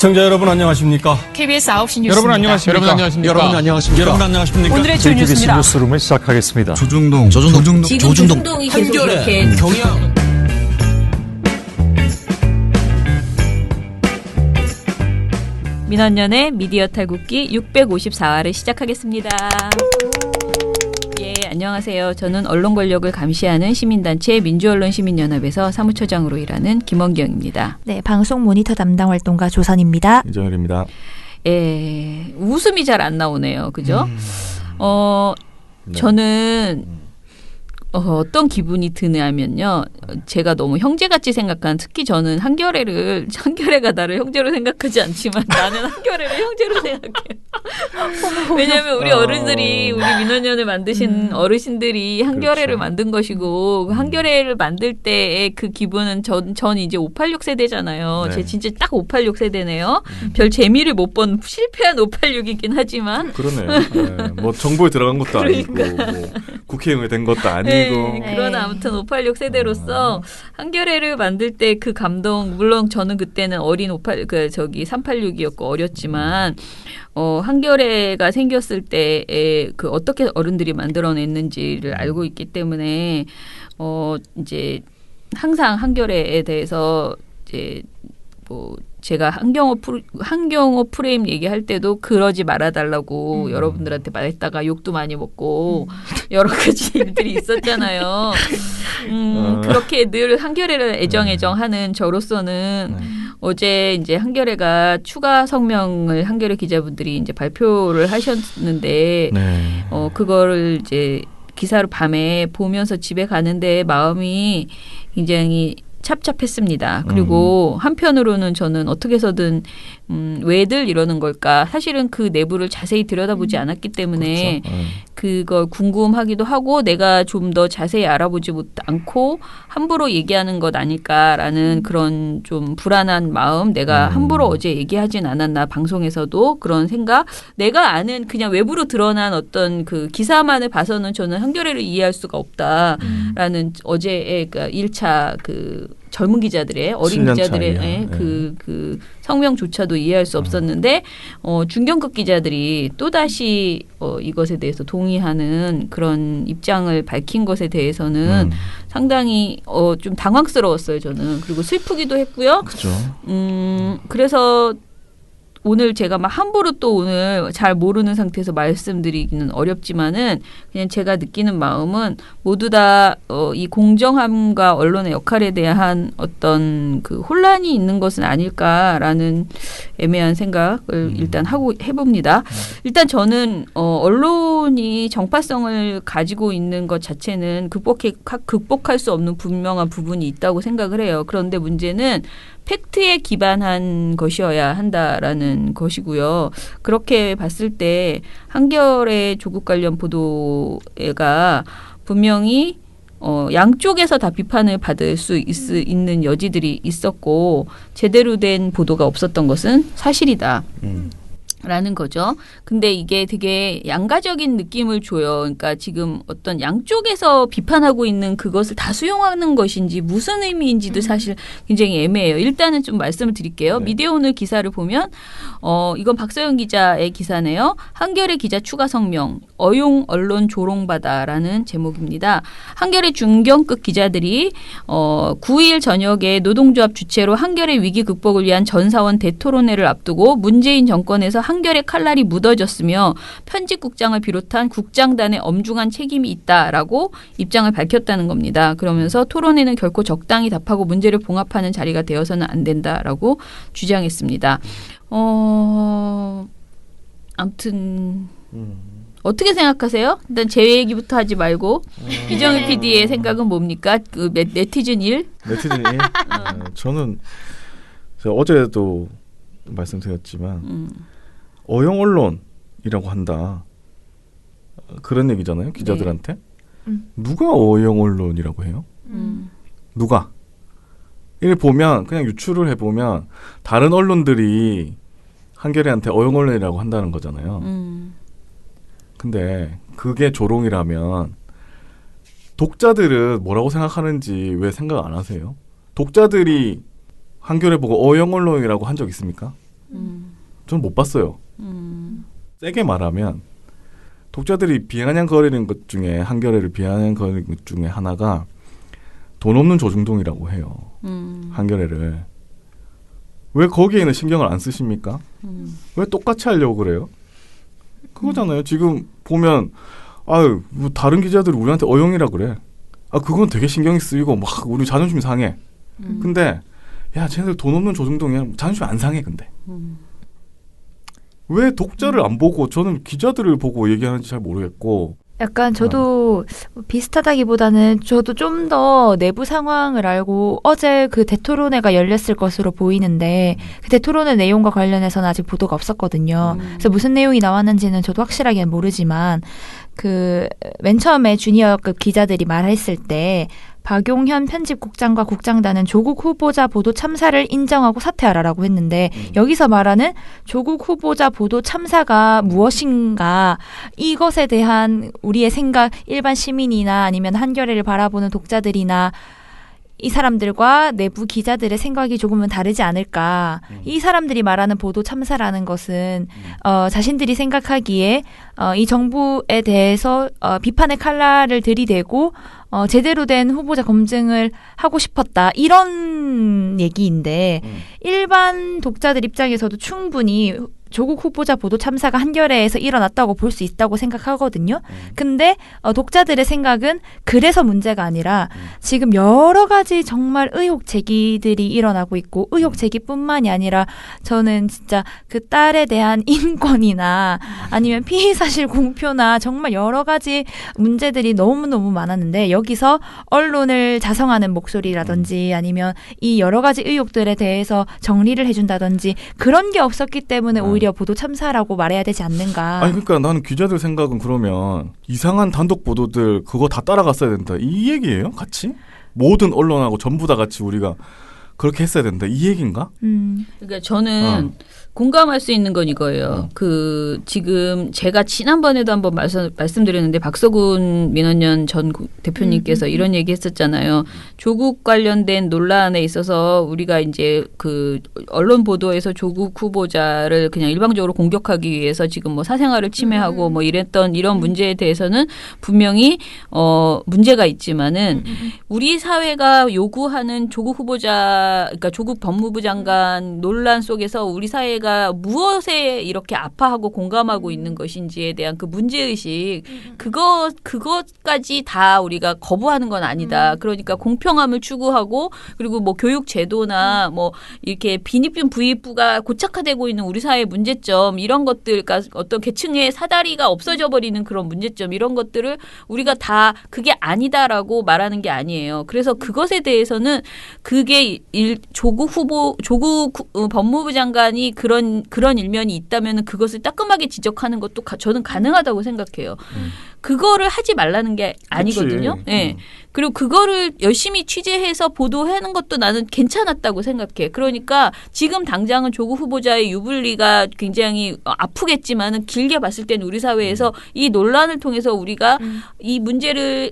시청자 여러분 안녕하십니까? KBS 9시 뉴스입니다. 여러분 안녕하십니까? 여러분 안녕하십니까? 오늘의 주요 JTBC 뉴스입니다. 뉴스룸을 시작하겠습니다. 조중동 지금 조중동이 계속 이렇게 경영 민원연의 미디어 탈국기 654화를 시작하겠습니다. 예, 안녕하세요. 저는 언론 권력을 감시하는 시민단체 민주언론시민연합에서 사무처장으로 일하는 김원경입니다. 네, 방송 모니터 담당 활동가 조선입니다. 이정열입니다. 예, 웃음이 잘 안 나오네요. 그죠? 네. 저는 어떤 기분이 드냐면요. 제가 너무 형제같이 생각한, 특히 저는 한겨레가 나를 형제로 생각하지 않지만 나는 한겨레를 형제로 생각해요. 왜냐하면 우리 어른들이, 우리 민원연을 만드신 어르신들이 한겨레를 그렇죠. 만든 것이고, 그 한겨레를 만들 때의 그 기분은 전 이제 586 세대잖아요. 네. 제 진짜 딱 586 세대네요. 별 재미를 못 본 실패한 586이긴 하지만 그러네요. 네. 뭐 정보에 들어간 것도 아니고 뭐 국회의원이 된 것도 아니고. 네, 그러나 아무튼 586 세대로서 한겨레를 만들 때 그 감동, 물론 저는 그때는 어린 386이었고 어렸지만 한겨레가 생겼을 때에 그 어떻게 어른들이 만들어냈는지를 알고 있기 때문에 이제 항상 한겨레에 대해서 이제 뭐 제가 한경호 프레임 얘기할 때도 그러지 말아달라고 여러분들한테 말했다가 욕도 많이 먹고 여러 가지 일들이 있었잖아요. 그렇게 늘 한겨레를 애정하는 저로서는 어제 이제 한겨레가 추가 성명을 한겨레 기자분들이 이제 발표를 하셨는데 네. 그거를 이제 기사를 밤에 보면서 집에 가는데 마음이 굉장히 찹찹했습니다. 그리고 한편으로는 저는 어떻게 해서든 왜들 이러는 걸까? 사실은 그 내부를 자세히 들여다보지 않았기 때문에 그렇죠. 그걸 궁금하기도 하고 내가 좀 더 자세히 알아보지 않고 함부로 얘기하는 것 아닐까라는 그런 좀 불안한 마음. 내가 함부로 어제 얘기하진 않았나 방송에서도 그런 생각. 내가 아는 그냥 외부로 드러난 어떤 그 기사만을 봐서는 저는 한겨레를 이해할 수가 없다라는 어제의 그 1차 그 젊은 기자들의 어린 7년 기자들의 차이야. 그 성명조차도 이해할 수 없었는데 중견급 기자들이 또다시 이것에 대해서 동의하는 그런 입장을 밝힌 것에 대해서는 상당히 좀 당황스러웠어요. 저는. 그리고 슬프기도 했고요. 그렇죠. 그래서 오늘 제가 막 함부로 또 오늘 잘 모르는 상태에서 말씀드리기는 어렵지만은 그냥 제가 느끼는 마음은 모두 다 이 공정함과 언론의 역할에 대한 어떤 그 혼란이 있는 것은 아닐까라는 애매한 생각을 일단 해봅니다. 일단 저는 언론이 정파성을 가지고 있는 것 자체는 극복할 수 없는 분명한 부분이 있다고 생각을 해요. 그런데 문제는 팩트에 기반한 것이어야 한다라는 것이고요. 그렇게 봤을 때 한겨레 조국 관련 보도가 분명히 양쪽에서 다 비판을 받을 수 있는 여지들이 있었고 제대로 된 보도가 없었던 것은 사실이다. 라는 거죠. 근데 이게 되게 양가적인 느낌을 줘요. 그러니까 지금 어떤 양쪽에서 비판하고 있는 그것을 다 수용하는 것인지 무슨 의미인지도 사실 굉장히 애매해요. 일단은 좀 말씀을 드릴게요. 네. 미디어오늘 기사를 보면 이건 박서영 기자의 기사네요. 한겨레 기자 추가 성명 어용 언론 조롱받아라는 제목입니다. 한겨레 중견급 기자들이 9일 저녁에 노동조합 주최로 한겨레 위기 극복을 위한 전사원 대토론회를 앞두고 문재인 정권에서 한겨레 칼날이 묻어졌으며 편집국장을 비롯한 국장단의 엄중한 책임이 있다라고 입장을 밝혔다는 겁니다. 그러면서 토론회는 결코 적당히 답하고 문제를 봉합하는 자리가 되어서는 안 된다라고 주장했습니다. 아무튼 어떻게 생각하세요? 일단 제 얘기부터 하지 말고 이정희 PD의 생각은 뭡니까? 그 네티즌 일? 네티즌이 저는 제가 어제도 말씀드렸지만 어용 언론이라고 한다. 그런 얘기잖아요. 기자들한테. 누가 어용 언론이라고 해요? 누가? 이를 보면 그냥 유추를 해보면 다른 언론들이 한겨레한테 어용 언론이라고 한다는 거잖아요. 근데 그게 조롱이라면 독자들은 뭐라고 생각하는지 왜 생각 안 하세요? 독자들이 한겨레 보고 어용 언론이라고 한 적 있습니까? 저는 못 봤어요. 세게 말하면 독자들이 비아냥거리는 것 중에 한겨레를 비아냥거리는 것 중에 하나가 돈 없는 조중동이라고 해요. 한겨레를. 왜 거기에는 신경을 안 쓰십니까? 왜 똑같이 하려고 그래요? 그거잖아요. 지금 보면 아유 뭐 다른 기자들이 우리한테 어용이라 그래. 아 그건 되게 신경이 쓰이고 막 우리 자존심 상해. 근데 야 쟤네들 돈 없는 조중동이야. 자존심 안 상해 근데. 왜 독자를 안 보고 저는 기자들을 보고 얘기하는지 잘 모르겠고. 약간 저도 비슷하다기보다는 저도 좀 더 내부 상황을 알고 어제 그 대토론회가 열렸을 것으로 보이는데 그 대토론회 내용과 관련해서는 아직 보도가 없었거든요. 그래서 무슨 내용이 나왔는지는 저도 확실하게 모르지만 그 맨 처음에 주니어급 기자들이 말했을 때 박용현 편집국장과 국장단은 조국 후보자 보도 참사를 인정하고 사퇴하라라고 했는데 여기서 말하는 조국 후보자 보도 참사가 무엇인가 이것에 대한 우리의 생각 일반 시민이나 아니면 한겨레를 바라보는 독자들이나 이 사람들과 내부 기자들의 생각이 조금은 다르지 않을까. 이 사람들이 말하는 보도 참사라는 것은 자신들이 생각하기에 이 정부에 대해서 비판의 칼날을 들이대고 제대로 된 후보자 검증을 하고 싶었다. 이런 얘기인데 일반 독자들 입장에서도 충분히 조국 후보자 보도 참사가 한겨레에서 일어났다고 볼 수 있다고 생각하거든요. 근데 독자들의 생각은 그래서 문제가 아니라 지금 여러 가지 정말 의혹 제기들이 일어나고 있고 의혹 제기뿐만이 아니라 저는 진짜 그 딸에 대한 인권이나 아니면 피의사실 공표나 정말 여러 가지 문제들이 너무너무 많았는데 여기서 언론을 자성하는 목소리라든지 아니면 이 여러 가지 의혹들에 대해서 정리를 해준다든지 그런 게 없었기 때문에 오히려 보도 참사라고 말해야 되지 않는가. 아니 그러니까 나는 기자들 생각은 그러면 이상한 단독 보도들 그거 다 따라갔어야 된다. 이 얘기예요? 같이? 모든 언론하고 전부 다 같이 우리가 그렇게 했어야 된다. 이 얘기인가? 그러니까 저는 공감할 수 있는 건 이거예요. 그 지금 제가 지난번에도 한번 말씀드렸는데 박서군 민원연 전 대표님께서 이런 얘기했었잖아요. 조국 관련된 논란에 있어서 우리가 이제 그 언론 보도에서 조국 후보자를 그냥 일방적으로 공격하기 위해서 지금 뭐 사생활을 침해하고 뭐 이랬던 이런 문제에 대해서는 분명히 문제가 있지만은 우리 사회가 요구하는 조국 후보자 그러니까 조국 법무부 장관 논란 속에서 우리 사회가 무엇에 이렇게 아파하고 공감하고 있는 것인지에 대한 그 문제의식 그것까지 다 우리가 거부하는 건 아니다. 그러니까 공평함을 추구하고 그리고 뭐 교육 제도나 뭐 이렇게 빈입빈 부익부가 고착화되고 있는 우리 사회의 문제점 이런 것들 그러니까 어떤 계층의 사다리가 없어져 버리는 그런 문제점 이런 것들을 우리가 다 그게 아니다라고 말하는 게 아니에요. 그래서 그것에 대해서는 그게 조국 법무부 장관이 그런 일면이 있다면 그것을 따끔하게 지적하는 것도 저는 가능하다고 생각해요. 그거를 하지 말라는 게 아니거든요. 네. 그리고 그거를 열심히 취재해서 보도하는 것도 나는 괜찮았다고 생각해. 그러니까 지금 당장은 조국 후보자의 유불리가 굉장히 아프겠지만은 길게 봤을 때는 우리 사회에서 이 논란을 통해서 우리가 이 문제를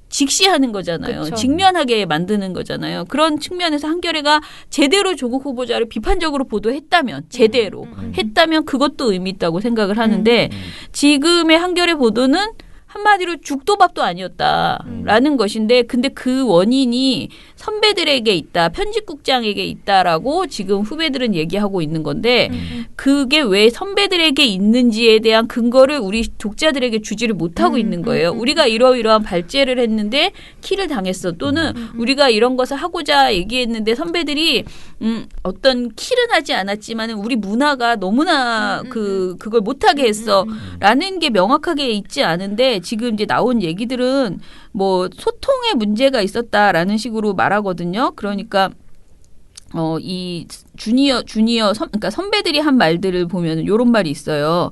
직시하는 거잖아요. 그쵸. 직면하게 만드는 거잖아요. 그런 측면에서 한겨레가 제대로 조국 후보자를 비판적으로 보도했다면 제대로 했다면 그것도 의미 있다고 생각을 하는데 지금의 한겨레 보도는 한마디로 죽도 밥도 아니었다라는 것인데 근데 그 원인이 선배들에게 있다. 편집국장에게 있다라고 지금 후배들은 얘기하고 있는 건데 그게 왜 선배들에게 있는지에 대한 근거를 우리 독자들에게 주지를 못하고 있는 거예요. 우리가 이러이러한 발제를 했는데 키를 당했어. 또는 우리가 이런 것을 하고자 얘기했는데 선배들이 어떤 키는 하지 않았지만 우리 문화가 너무나 그걸 못하게 했어. 라는 게 명확하게 있지 않은데 지금 이제 나온 얘기들은 뭐 소통에 문제가 있었다라는 식으로 말하거든요. 그러니까 이 그러니까 선배들이 한 말들을 보면 이런 말이 있어요.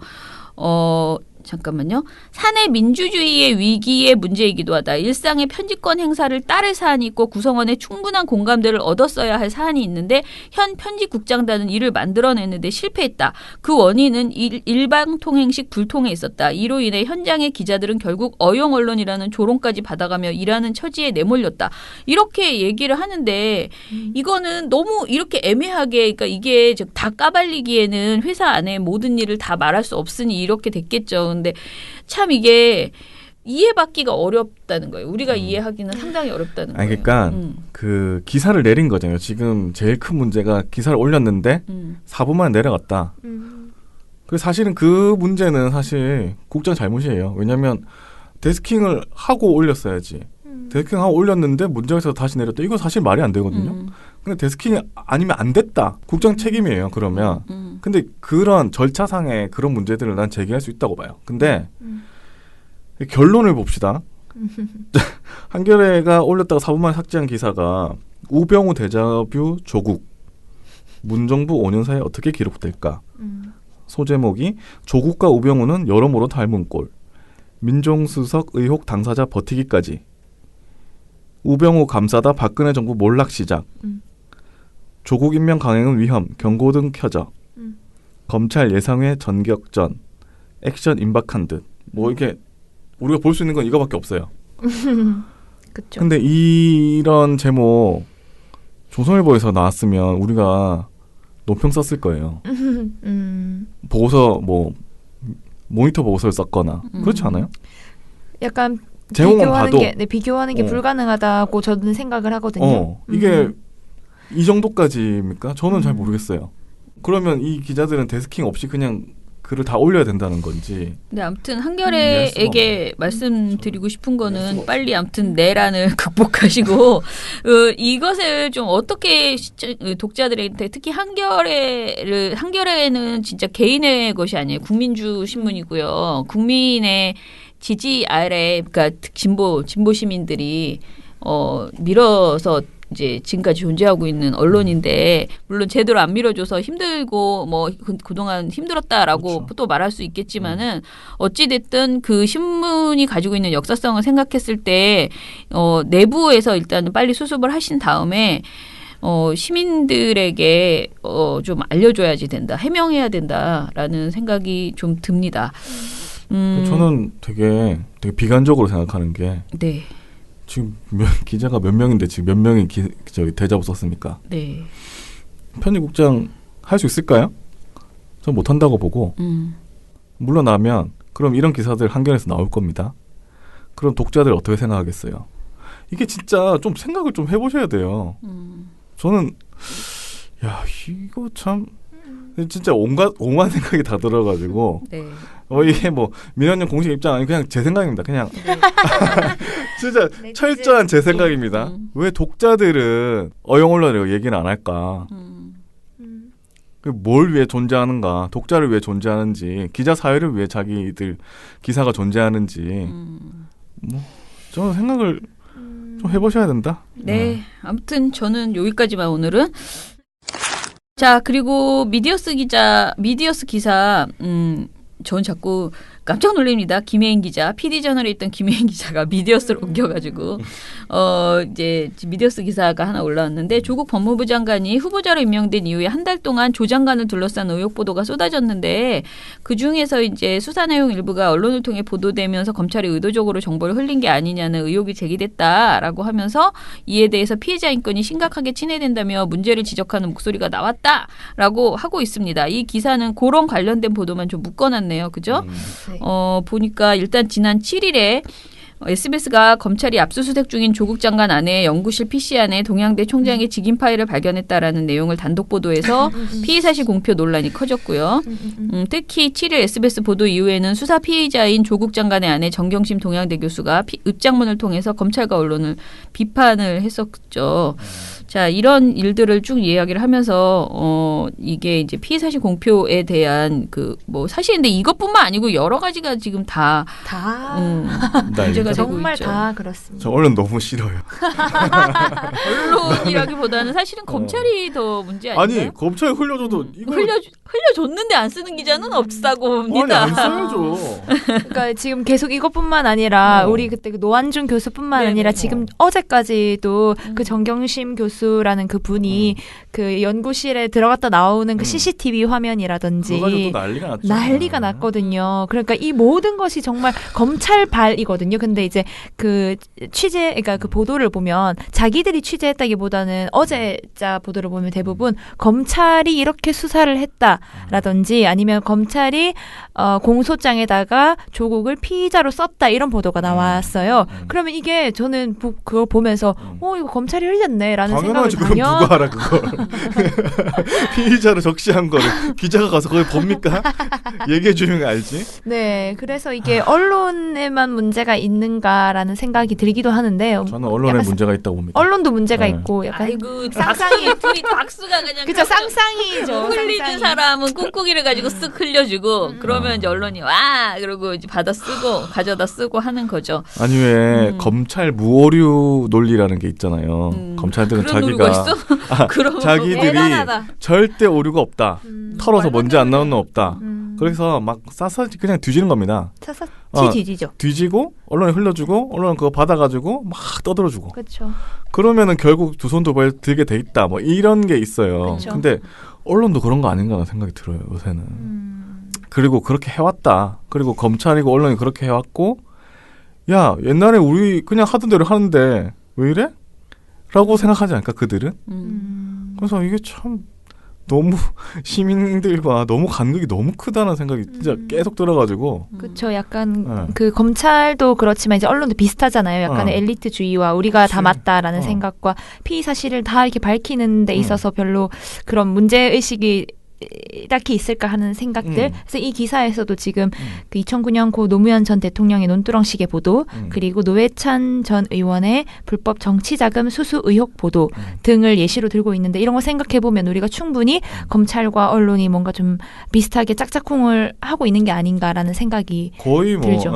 잠깐만요. 사내 민주주의의 위기의 문제이기도 하다. 일상의 편집권 행사를 따를 사안이 있고 구성원의 충분한 공감대를 얻었어야 할 사안이 있는데 현 편집국장단은 이를 만들어내는데 실패했다. 그 원인은 일방통행식 불통에 있었다. 이로 인해 현장의 기자들은 결국 어용 언론이라는 조롱까지 받아가며 일하는 처지에 내몰렸다. 이렇게 얘기를 하는데 이거는 너무 이렇게 애매하게 그러니까 이게 다 까발리기에는 회사 안에 모든 일을 다 말할 수 없으니 이렇게 됐겠죠. 근데 참 이게 이해받기가 어렵다는 거예요. 우리가 이해하기는 상당히 어렵다는 아니, 거예요. 그러니까 그 기사를 내린 거잖아요. 지금 제일 큰 문제가 기사를 올렸는데 4분 만에 내려갔다. 그 사실은 그 문제는 사실 국장 잘못이에요. 왜냐하면 데스킹을 하고 올렸어야지. 데스킹하고 올렸는데 문제가 있어서 다시 내렸다. 이건 사실 말이 안 되거든요. 근데 데스킹이 아니면 안 됐다. 국장 책임이에요. 그러면. 근데 그런 절차상의 그런 문제들을 난 제기할 수 있다고 봐요. 근데 결론을 봅시다. 한겨레가 올렸다가 4분 만에 삭제한 기사가 우병우 데자뷰 조국 문정부 5년 사이에 어떻게 기록될까? 소제목이 조국과 우병우는 여러모로 닮은 꼴. 민정수석 의혹 당사자 버티기까지. 우병우 감싸다 박근혜 정부 몰락 시작. 조국 임명 강행은 위험. 경고등 켜져. 검찰 예상외 전격전. 액션 임박한 듯. 뭐 이렇게 우리가 볼 수 있는 건 이거밖에 없어요. 그렇죠. 근데 이런 제목 조선일보에서 나왔으면 우리가 논평 썼을 거예요. 보고서 뭐 모니터 보고서를 썼거나 그렇지 않아요? 약간 제목만 비교하는 봐도 게, 비교하는 게 불가능하다고 저는 생각을 하거든요. 이게 이 정도까지입니까? 저는 잘 모르겠어요. 그러면 이 기자들은 데스킹 없이 그냥 글을 다 올려야 된다는 건지. 근데 아무튼 한겨레에게 말씀드리고 싶은 거는 빨리 아무튼 내란을 극복하시고 이것을 좀 어떻게 독자들한테 특히 한겨레는 진짜 개인의 것이 아니에요. 국민주 신문이고요. 국민의 지지 아래 그러니까 진보 시민들이 밀어서 이제 지금까지 존재하고 있는 언론인데 물론 제대로 안 밀어줘서 힘들고 뭐 그동안 힘들었다라고 그렇죠. 또 말할 수 있겠지만은 어찌 됐든 그 신문이 가지고 있는 역사성을 생각했을 때 내부에서 일단 빨리 수습을 하신 다음에 시민들에게 좀 알려줘야지 된다, 해명해야 된다라는 생각이 좀 듭니다. 저는 되게 비관적으로 생각하는 게 네. 지금 기자가 몇 명인데 지금 몇 명이 대자보 썼습니까? 네. 편집국장 할 수 있을까요? 전 못한다고 보고 물러나면 그럼 이런 기사들 한겨레에서 나올 겁니다. 그럼 독자들 어떻게 생각하겠어요? 이게 진짜 좀 생각을 좀 해보셔야 돼요. 저는 야 이거 참 진짜 온갖 생각이 다 들어가지고 네. 이게 뭐 민원연 공식 입장 아니 그냥 제 생각입니다. 그냥 진짜 철저한 제 생각입니다. 왜 독자들은 어용 언론이라고 얘기는 안 할까? 뭘 위해 존재하는가? 독자를 위해 존재하는지, 기자 사회를 위해 자기들 기사가 존재하는지, 뭐 저는 생각을 좀 해보셔야 된다. 네. 아무튼 저는 여기까지만 오늘은. 자, 그리고 미디어스 기사, 전 자꾸 깜짝 놀랍니다. 김혜인 기자, PD저널에 있던 김혜인 기자가 미디어스로 옮겨가지고, 이제 미디어스 기사가 하나 올라왔는데, 조국 법무부 장관이 후보자로 임명된 이후에 한 달 동안 조 장관을 둘러싼 의혹 보도가 쏟아졌는데, 그 중에서 이제 수사 내용 일부가 언론을 통해 보도되면서 검찰이 의도적으로 정보를 흘린 게 아니냐는 의혹이 제기됐다라고 하면서 이에 대해서 피해자 인권이 심각하게 침해된다며 문제를 지적하는 목소리가 나왔다라고 하고 있습니다. 이 기사는 그런 관련된 보도만 좀 묶어놨네요. 그죠? 보니까 일단 지난 7일에 SBS가 검찰이 압수수색 중인 조국 장관 아내 연구실 PC 안에 동양대 총장의 직인 파일을 발견했다라는 내용을 단독 보도해서 피의사실 공표 논란이 커졌고요. 특히 7일 SBS 보도 이후에는 수사 피의자인 조국 장관의 아내 정경심 동양대 교수가 입장문을 통해서 검찰과 언론을 비판을 했었죠. 자, 이런 일들을 쭉 이야기를 하면서 이게 이제 피의 사실 공표에 대한 그 뭐 사실 근데 이것뿐만 아니고 여러 가지가 지금 다 문제가 되고 정말 있죠. 다 그렇습니다. 저 언론 너무 싫어요. 언론이라기보다는 사실은 검찰이 더 문제 아닌가요? 아니 검찰 흘려줘도 이거 흘려줬는데 안 쓰는 기자는 없다고 봅니다. 아니 안 써야죠. 그러니까 지금 계속 이것뿐만 아니라 어. 우리 그때 그 노한준 교수뿐만 네네. 아니라 지금 어제까지도 그 정경심 교수라는 그 분이 그 연구실에 들어갔다 나오는 그 CCTV 화면이라든지 그거 가지고 또 난리가 났죠. 난리가 났거든요. 그러니까 이 모든 것이 정말 검찰 발이거든요. 근데 이제 그 그러니까 그 보도를 보면 자기들이 취재했다기보다는 어제자 보도를 보면 대부분 검찰이 이렇게 수사를 했다라든지 아니면 검찰이 공소장에다가 조국을 피의자로 썼다 이런 보도가 나왔어요. 그러면 이게 저는 그걸 보면서 이거 검찰이 흘렸네라는 생각을 당연하지. 그럼 누가 알아 그걸. 피의자로 적시한 거를 기자가 가서 거기 봅니까? 얘기해 주면 알지. 네, 그래서 이게 언론에만 문제가 있는가라는 생각이 들기도 하는데 저는 언론에 약간 문제가 있다고 봅니다. 언론도 문제가 네. 있고 약간 아이고 쌍쌍이 둘이 박수가 그냥 그죠 쌍쌍이죠. 흘리는 쌍쌍이. 사람은 꾹꾹이를 가지고 쓱 흘려주고 그러면 이제 언론이 와 그러고 이제 받아 쓰고 가져다 쓰고 하는 거죠. 아니 왜 검찰 무오류 논리라는 게 있잖아요. 검찰들은 그런 논리가 자기가 있어? 그런 자기들이 대단하다. 절대 오류가 없다. 털어서 먼지 안 나오는 건 없다. 음. 그래서 막 싸싸지 그냥 뒤지는 겁니다. 차사치 어. 뒤지죠. 뒤지고 언론에 흘려주고 언론은 그거 받아가지고 막 떠들어주고 그렇죠. 그러면은 결국 두 손 두 발 들게 돼 있다. 뭐 이런 게 있어요. 그쵸. 근데 언론도 그런 거 아닌가라는 생각이 들어요. 요새는. 그리고 그렇게 해왔다. 그리고 검찰이고 언론이 그렇게 해왔고 야 옛날에 우리 그냥 하던 대로 하는데 왜 이래? 라고 생각하지 않을까 그들은? 그래서 이게 참 너무 시민들과 너무 간극이 너무 크다는 생각이 진짜 계속 들어가지고 그렇죠. 약간 네. 그 검찰도 그렇지만 이제 언론도 비슷하잖아요. 약간의 엘리트주의와 우리가 다 맞다라는 생각과 피의 사실을 다 이렇게 밝히는 데 있어서 별로 그런 문제 의식이 딱히 있을까 하는 생각들. 그래서 이 기사에서도 지금 그 2009년 고 노무현 전 대통령의 논두렁식의 보도, 그리고 노회찬 전 의원의 불법 정치자금 수수 의혹 보도 등을 예시로 들고 있는데 이런 거 생각해 보면 우리가 충분히 검찰과 언론이 뭔가 좀 비슷하게 짝짝꿍을 하고 있는 게 아닌가라는 생각이 거의 뭐 들죠.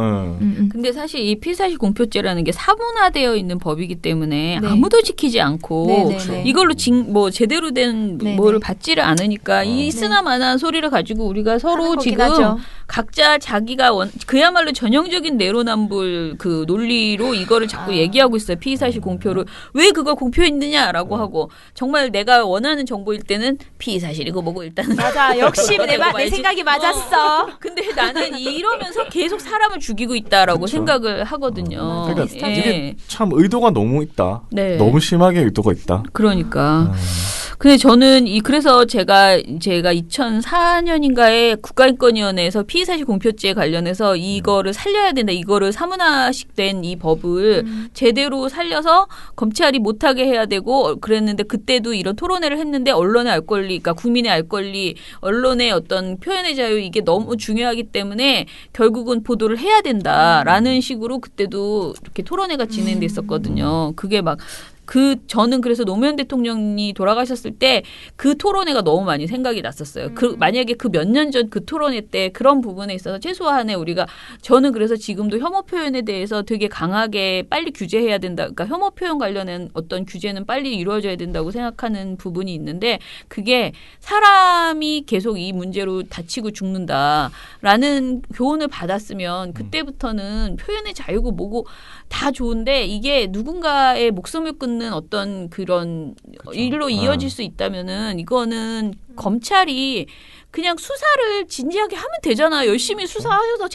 근데 사실 이 피의사실 공표죄라는 게 사문화되어 있는 법이기 때문에 네. 아무도 지키지 않고 네네네. 이걸로 뭐 제대로 된 네네. 뭐를 받지를 않으니까 이 쓰나마나한 소리를 가지고 우리가 서로 하는 거긴 지금 하죠. 각자 자기가 그야말로 전형적인 내로남불 그 논리로 이거를 자꾸 얘기하고 있어요. 피의사실 공표를 왜 그걸 공표했느냐라고 하고 정말 내가 원하는 정보일 때는 피의사실이고 뭐고 일단은 맞아. 역시 내 봐야지. 생각이 맞았어. 근데 나는 이러면서 계속 사람을 죽이고 있다라고 생각을 하거든요. 그러니까 예. 이게 참 의도가 너무 있다. 네. 너무 심하게 의도가 있다. 그러니까. 근데 저는 그래서 제가 2004년인가에 국가인권위원회에서 피의사실 공표죄 관련해서 이거를 살려야 된다. 이거를 사문화식된 이 법을 제대로 살려서 검찰이 못하게 해야 되고 그랬는데 그때도 이런 토론회를 했는데 언론의 알 권리, 그러니까 국민의 알 권리, 언론의 어떤 표현의 자유 이게 너무 중요하기 때문에 결국은 보도를 해야 된다라는 식으로 그때도 이렇게 토론회가 진행됐었거든요. 그게 막 저는 그래서 노무현 대통령이 돌아가셨을 때 그 토론회가 너무 많이 생각이 났었어요. 만약에 그 몇 년 전 그 토론회 때 그런 부분에 있어서 최소한의 저는 그래서 지금도 혐오 표현에 대해서 되게 강하게 빨리 규제해야 된다. 그러니까 혐오 표현 관련된 어떤 규제는 빨리 이루어져야 된다고 생각하는 부분이 있는데 그게 사람이 계속 이 문제로 다치고 죽는다라는 교훈을 받았으면 그때부터는 표현의 자유고 뭐고 다 좋은데 이게 누군가의 목숨을 끊는 어떤 그런 일로 이어질 수 있다면은 이거는 검찰이 그냥 수사를 진지하게 하면 되잖아요. 열심히 수사하셔서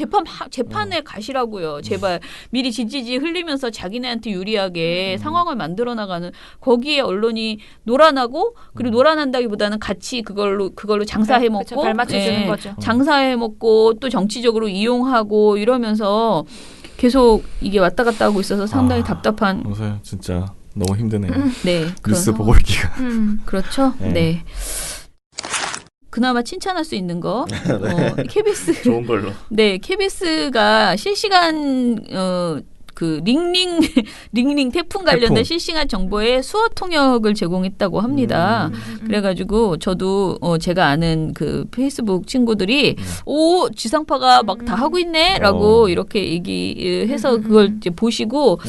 재판에 가시라고요. 제발 미리 지지지 흘리면서 자기네한테 유리하게 상황을 만들어 나가는 거기에 언론이 놀아나고 그리고 놀아난다기보다는 같이 그걸로 장사해 먹고 그쵸, 발맞춰주는 거죠. 장사해 먹고 또 정치적으로 이용하고 이러면서 계속 이게 왔다 갔다 하고 있어서 상당히 답답한. 요새 진짜 너무 힘드네요. 네. 뉴스 보고 있기가. 그렇죠. 네. 네. 그나마 칭찬할 수 있는 거. KBS. 좋은 걸로. 네, KBS가 실시간 그 링링 태풍 관련된 태풍. 실시간 정보에 수어 통역을 제공했다고 합니다. 그래가지고 저도 제가 아는 그 페이스북 친구들이 오 지상파가 막 다 하고 있네라고 이렇게 얘기해서 그걸 이제 보시고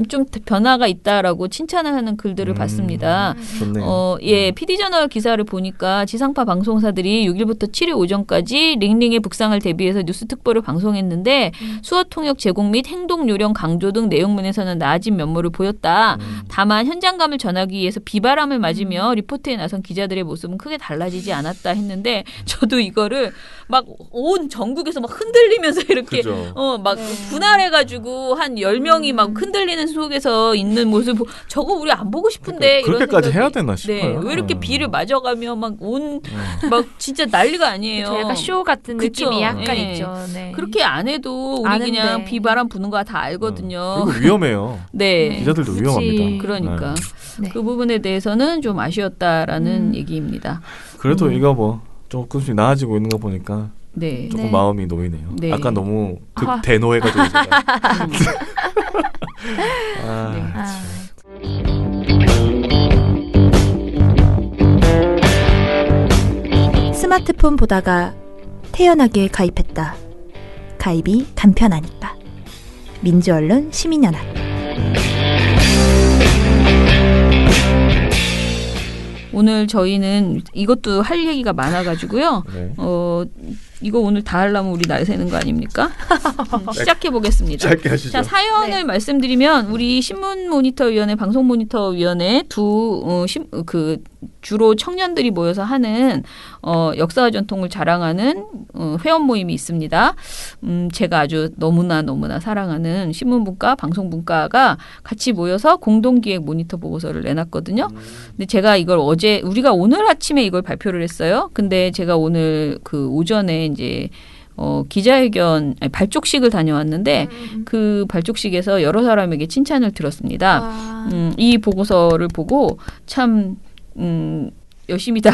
좀 변화가 있다라고 칭찬을 하는 글들을 봤습니다. 좋네요. 예, PD저널 기사를 보니까 지상파 방송사들이 6일부터 7일 오전까지 링링의 북상을 대비해서 뉴스 특보를 방송했는데 수어 통역 제공 및 행동 요령 강조 등 내용면에서는 나아진 면모를 보였다. 다만 현장감을 전하기 위해서 비바람을 맞으며 리포트에 나선 기자들의 모습은 크게 달라지지 않았다 했는데 저도 이거를 막 온 전국에서 막 흔들리면서 이렇게 그죠. 막 분할해가지고 한 10명이 막 흔들리는 속에서 있는 모습 저거 우리 안 보고 싶은데 이런 그렇게까지 생각이 해야 되나 싶어요. 네, 왜 이렇게 비를 맞아가며 막 진짜 난리가 아니에요. 저 약간 쇼 같은 그쵸? 느낌이 약간 네. 있죠. 네. 그렇게 안 해도 우리 아는데. 그냥 비바람 부는 거 다 알거든요. 그리고 위험해요. 네. 기자들도 그치. 위험합니다. 그러니까 네. 그 부분에 대해서는 좀 아쉬웠다라는 얘기입니다. 그래도 이거 뭐 조금씩 나아지고 있는 거 보니까 네. 조금 네. 마음이 놓이네요. 네. 아까 너무 아하. 대노해가지고 제가. 네. 아, 스마트폰 보다가 태연하게 가입했다. 가입이 간편하니까. 민주언론 시민연합. 오늘 저희는 이것도 할 얘기가 많아가지고요. 네. 이거 오늘 다 하려면 우리 날 새는 거 아닙니까? 시작해 보겠습니다. 짧게 하시죠. 자, 사연을 네. 말씀드리면 우리 신문모니터위원회, 방송모니터위원회 주로 청년들이 모여서 하는 역사와 전통을 자랑하는 회원 모임이 있습니다. 제가 아주 너무나 사랑하는 신문분과 방송분과가 같이 모여서 공동기획 모니터 보고서를 내놨거든요. 근데 제가 이걸 우리가 오늘 아침에 이걸 발표를 했어요. 근데 제가 오늘 그 오전에 이제 발족식을 다녀왔는데 그 발족식에서 여러 사람에게 칭찬을 들었습니다. 이 보고서를 보고 참 열심이다.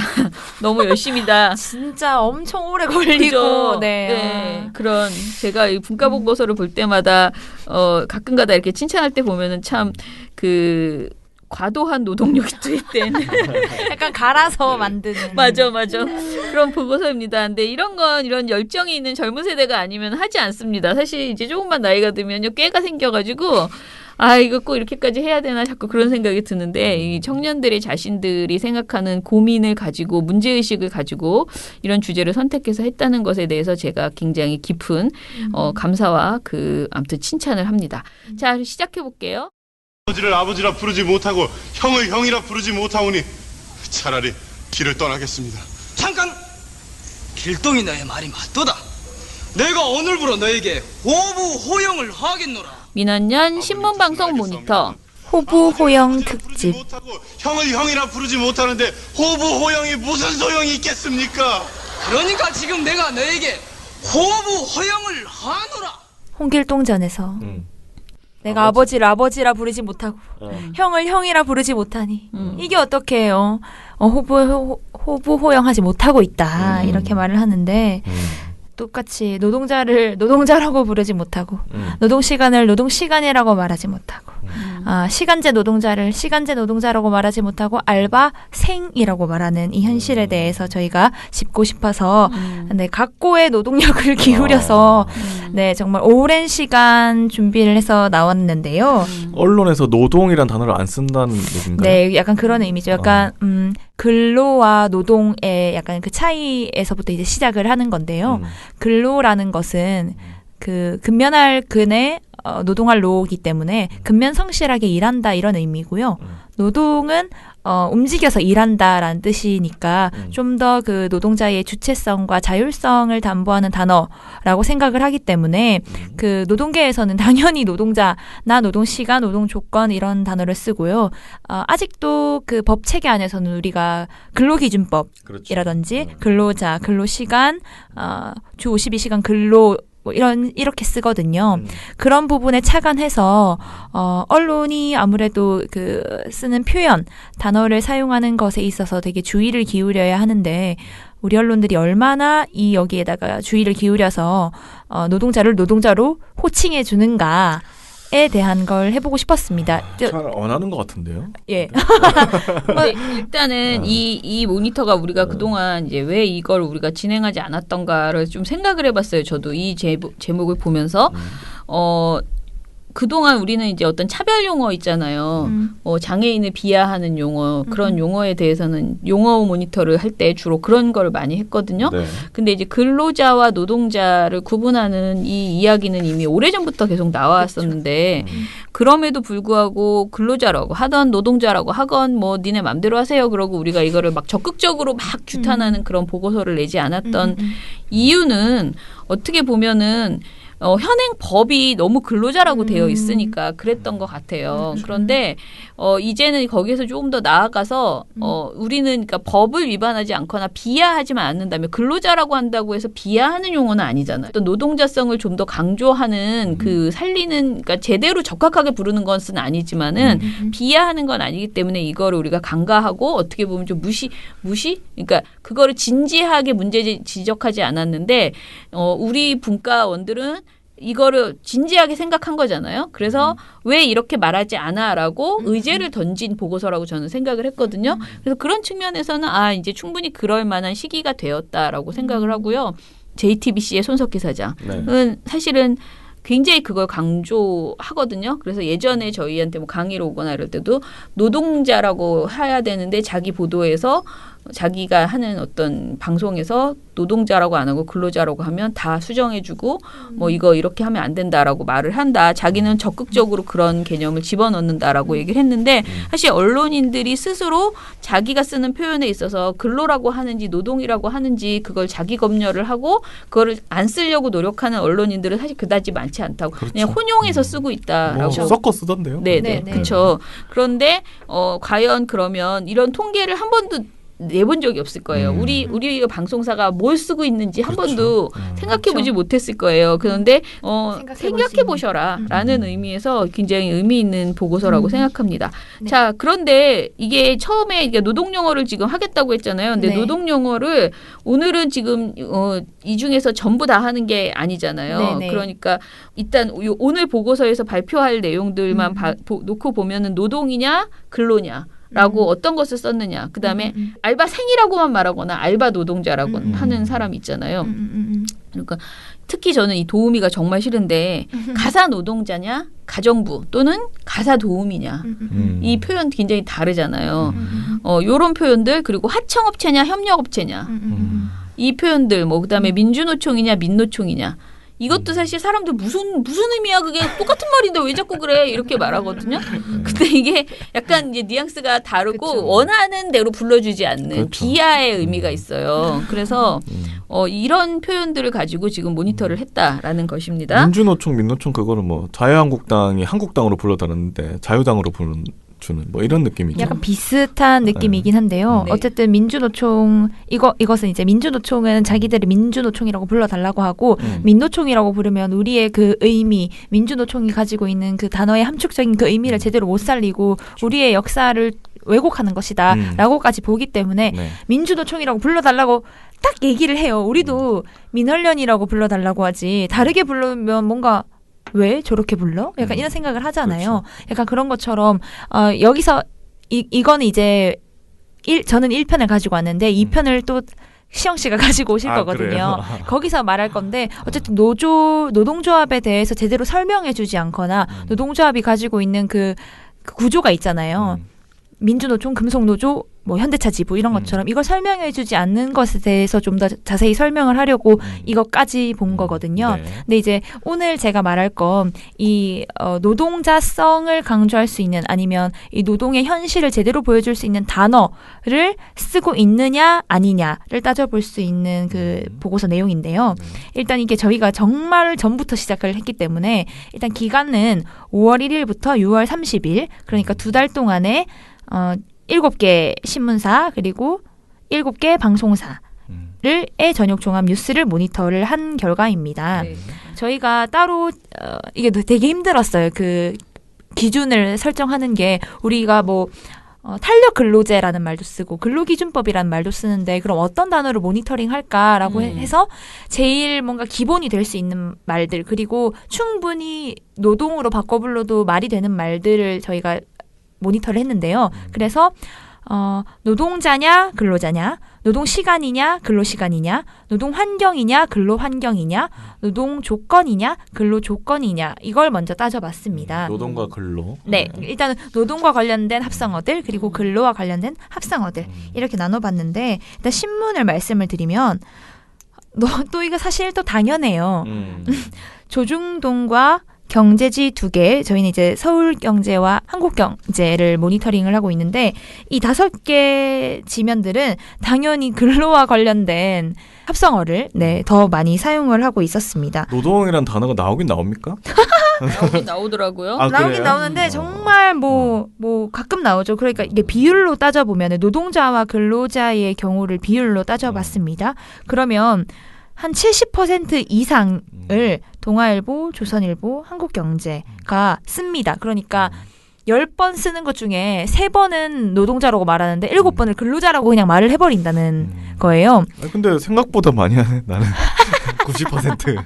너무 열심이다. 진짜 엄청 오래 걸리고 그죠? 네. 그런 제가 이 분과 보고서를 볼 때마다 가끔가다 이렇게 칭찬할 때 보면은 참 그 과도한 노동력이 투입된 약간 갈아서 만드는 맞아 그런 보고서입니다. 근데 이런 열정이 있는 젊은 세대가 아니면 하지 않습니다. 사실 이제 조금만 나이가 들면요 꾀가 생겨가지고 이거 꼭 이렇게까지 해야 되나 자꾸 그런 생각이 드는데 이 청년들의 자신들이 생각하는 고민을 가지고 문제의식을 가지고 이런 주제를 선택해서 했다는 것에 대해서 제가 굉장히 깊은 감사와 아무튼 칭찬을 합니다. 자, 시작해 볼게요. 아버지를 아버지라 부르지 못하고 형을 형이라 부르지 못하오니 차라리 길을 떠나겠습니다. 잠깐! 길동이 너의 말이 맞도다. 내가 오늘부로 너에게 호부 호영을 하겠노라. 민원년 신문방송 모니터 호부 호영 부르지 특집. 못하고 형을 형이라 부르지 못하는데 호부 호영이 무슨 소용이 있겠습니까? 그러니까 지금 내가 너에게 호부 호영을 하노라. 홍길동전에서 내가 아버지를 아버지라 부르지 못하고 형을 형이라 부르지 못하니 이게 어떻게 해요? 호부 호영하지 못하고 있다 이렇게 말을 하는데 똑같이 노동자라고 부르지 못하고 노동 시간을 노동 시간이라고 말하지 못하고 시간제 노동자를 시간제 노동자라고 말하지 못하고 알바생이라고 말하는 이 현실에 대해서 저희가 짚고 싶어서 네, 각고의 노동력을 기울여서 네, 정말 오랜 시간 준비를 해서 나왔는데요. 언론에서 노동이란 단어를 안 쓴다는 얘기인가요? 네, 약간 그런 의미죠. 약간 근로와 노동의 약간 그 차이에서부터 이제 시작을 하는 건데요. 근로라는 것은 그 근면할 근에 노동할 로이기 때문에 근면 성실하게 일한다 이런 의미고요. 노동은 움직여서 일한다라는 뜻이니까 좀 더 그 노동자의 주체성과 자율성을 담보하는 단어라고 생각을 하기 때문에 그 노동계에서는 당연히 노동자나 노동 시간, 노동 조건 이런 단어를 쓰고요. 아직도 그 법 체계 안에서는 우리가 근로기준법이라든지 근로자, 근로시간, 주 52시간 근로 뭐 이렇게 쓰거든요. 그런 부분에 착안해서 언론이 아무래도 그 쓰는 표현, 단어를 사용하는 것에 있어서 되게 주의를 기울여야 하는데 우리 언론들이 얼마나 여기에다가 주의를 기울여서 노동자를 노동자로 호칭해 주는가 대한 걸 해보고 싶었습니다. 잘 안 하는 것 같은데요. 예. 근데 일단은 이 모니터가 우리가 그동안 이제 왜 이걸 우리가 진행하지 않았던가를 좀 생각을 해봤어요. 저도 이 제목을 보면서 그동안 우리는 이제 어떤 차별 용어 있잖아요. 장애인을 비하하는 용어, 그런 용어에 대해서는 용어 모니터를 할 때 주로 그런 걸 많이 했거든요. 네. 근데 이제 근로자와 노동자를 구분하는 이 이야기는 이미 오래전부터 계속 나왔었는데 그럼에도 불구하고 근로자라고 하던 노동자라고 하건 뭐 니네 맘대로 하세요. 그러고 우리가 이거를 막 적극적으로 막 규탄하는 그런 보고서를 내지 않았던 이유는 어떻게 보면은 현행 법이 너무 근로자라고 되어 있으니까 그랬던 것 같아요. 그런데 이제는 거기에서 조금 더 나아가서 우리는 그러니까 법을 위반하지 않거나 비하하지만 않는다면 근로자라고 한다고 해서 비하하는 용어는 아니잖아요. 또 노동자성을 좀 더 강조하는 그 살리는 그러니까 제대로 적합하게 부르는 것은 아니지만은 비하하는 건 아니기 때문에 이거를 우리가 간과하고 어떻게 보면 좀 무시 그러니까 그거를 진지하게 문제 지적하지 않았는데 우리 분과원들은 이거를 진지하게 생각한 거잖아요. 그래서 왜 이렇게 말하지 않아라고 의제를 던진 보고서라고 저는 생각을 했거든요. 그래서 그런 측면에서는 이제 충분히 그럴 만한 시기가 되었다라고 생각을 하고요. JTBC의 손석희 사장은 사실은 굉장히 그걸 강조하거든요. 그래서 예전에 저희한테 뭐 강의를 오거나 이럴 때도 노동자라고 해야 되는데 자기 보도에서 자기가 하는 어떤 방송에서 노동자라고 안 하고 근로자라고 하면 다 수정해주고 뭐 이거 이렇게 하면 안 된다라고 말을 한다. 자기는 적극적으로 그런 개념을 집어넣는다라고 얘기를 했는데 사실 언론인들이 스스로 자기가 쓰는 표현에 있어서 근로라고 하는지 노동이라고 하는지 그걸 자기 검열을 하고 그거를 안 쓰려고 노력하는 언론인들은 사실 그다지 많지 않다고 그냥 혼용해서 쓰고 있다라고 섞어 쓰던데요. 네네 그렇죠. 그런데 과연 그러면 이런 통계를 한 번도 내본 적이 없을 거예요. 우리 방송사가 뭘 쓰고 있는지 한 번도 생각해보지 못했을 거예요. 그런데 생각해보셔라라는 의미에서 굉장히 의미 있는 보고서라고 생각합니다. 네. 자, 그런데 이게 처음에 이게 노동용어를 지금 하겠다고 했잖아요. 근데 네. 노동용어를 오늘은 지금 이 중에서 전부 다 하는 게 아니잖아요. 네네. 그러니까 일단 오늘 보고서에서 발표할 내용들만 놓고 보면은 노동이냐 근로냐 라고 어떤 것을 썼느냐. 그다음에 알바생이라고만 말하거나 알바 노동자라고 하는 사람 있잖아요. 그러니까 특히 저는 이 도우미가 정말 싫은데 가사 노동자냐 가정부 또는 가사 도우미냐 이 표현 굉장히 다르잖아요. 요런 표현들 그리고 하청업체냐 협력업체냐 이 표현들 뭐 그다음에 민주노총이냐 민노총이냐 이것도 사실 사람들 무슨 의미야 그게 똑같은 말인데 왜 자꾸 그래 이렇게 말하거든요. 근데 이게 약간 이제 뉘앙스가 다르고 그쵸. 원하는 대로 불러주지 않는 그렇죠. 비하의 의미가 있어요. 그래서 이런 표현들을 가지고 지금 모니터를 했다라는 것입니다. 민주노총, 민노총 그거는 뭐 자유한국당이 한국당으로 불러다녔는데 자유당으로 부르는 주는 뭐 이런 느낌이죠. 약간 비슷한 느낌이긴 한데요. 네. 어쨌든 민주노총 이것은 이제 민주노총은 자기들이 민주노총이라고 불러달라고 하고 민노총이라고 부르면 우리의 그 의미 민주노총이 가지고 있는 그 단어의 함축적인 그 의미를 제대로 못 살리고 우리의 역사를 왜곡하는 것이다 라고까지 보기 때문에 네. 민주노총이라고 불러달라고 딱 얘기를 해요. 우리도 민헐련이라고 불러달라고 하지 다르게 부르면 뭔가 왜 저렇게 불러? 약간 이런 생각을 하잖아요. 약간 그런 것처럼 여기서 이거는 이제 저는 1편을 가지고 왔는데 2편을 또 시영 씨가 가지고 오실 거거든요. 거기서 말할 건데 어쨌든 노동조합에 대해서 제대로 설명해주지 않거나 노동조합이 가지고 있는 그 구조가 있잖아요. 민주노총, 금속노조, 뭐 현대차 지부 이런 것처럼 이걸 설명해주지 않는 것에 대해서 좀 더 자세히 설명을 하려고 이것까지 본 거거든요. 네. 근데 이제 오늘 제가 말할 건 이 노동자성을 강조할 수 있는 아니면 이 노동의 현실을 제대로 보여줄 수 있는 단어를 쓰고 있느냐 아니냐를 따져볼 수 있는 그 보고서 내용인데요. 일단 이게 저희가 정말 전부터 시작을 했기 때문에 일단 기간은 5월 1일부터 6월 30일 그러니까 2달 동안에 7개 신문사 그리고 7개 방송사를 전역 종합 뉴스를 모니터를 한 결과입니다. 네. 저희가 따로 이게 되게 힘들었어요. 그 기준을 설정하는 게 우리가 뭐 탄력 근로제라는 말도 쓰고 근로기준법이라는 말도 쓰는데 그럼 어떤 단어를 모니터링 할까라고 해서 제일 뭔가 기본이 될 수 있는 말들 그리고 충분히 노동으로 바꿔 불러도 말이 되는 말들을 저희가 모니터를 했는데요. 그래서 노동자냐 근로자냐 노동 시간이냐 근로 시간이냐 노동 환경이냐 근로 환경이냐 노동 조건이냐 근로 조건이냐 이걸 먼저 따져봤습니다. 노동과 근로. 네, 일단은 노동과 관련된 합성어들 그리고 근로와 관련된 합성어들 이렇게 나눠봤는데 일단 신문을 말씀을 드리면 또 이거 사실 또 당연해요. 조중동과 경제지 2개, 저희는 이제 서울경제와 한국경제를 모니터링을 하고 있는데 이 5개 지면들은 당연히 근로와 관련된 합성어를 더 많이 사용을 하고 있었습니다. 노동이란 단어가 나오긴 나옵니까? 나오긴 나오더라고요. 나오긴 그래요? 나오는데 정말 뭐 가끔 나오죠. 그러니까 이게 비율로 따져보면 노동자와 근로자의 경우를 비율로 따져봤습니다. 그러면 한 70% 이상을 동아일보, 조선일보, 한국경제가 씁니다. 그러니까 10번 쓰는 것 중에 3번은 노동자라고 말하는데 7번을 근로자라고 그냥 말을 해버린다는 거예요. 근데 생각보다 많이 하네. 나는 90%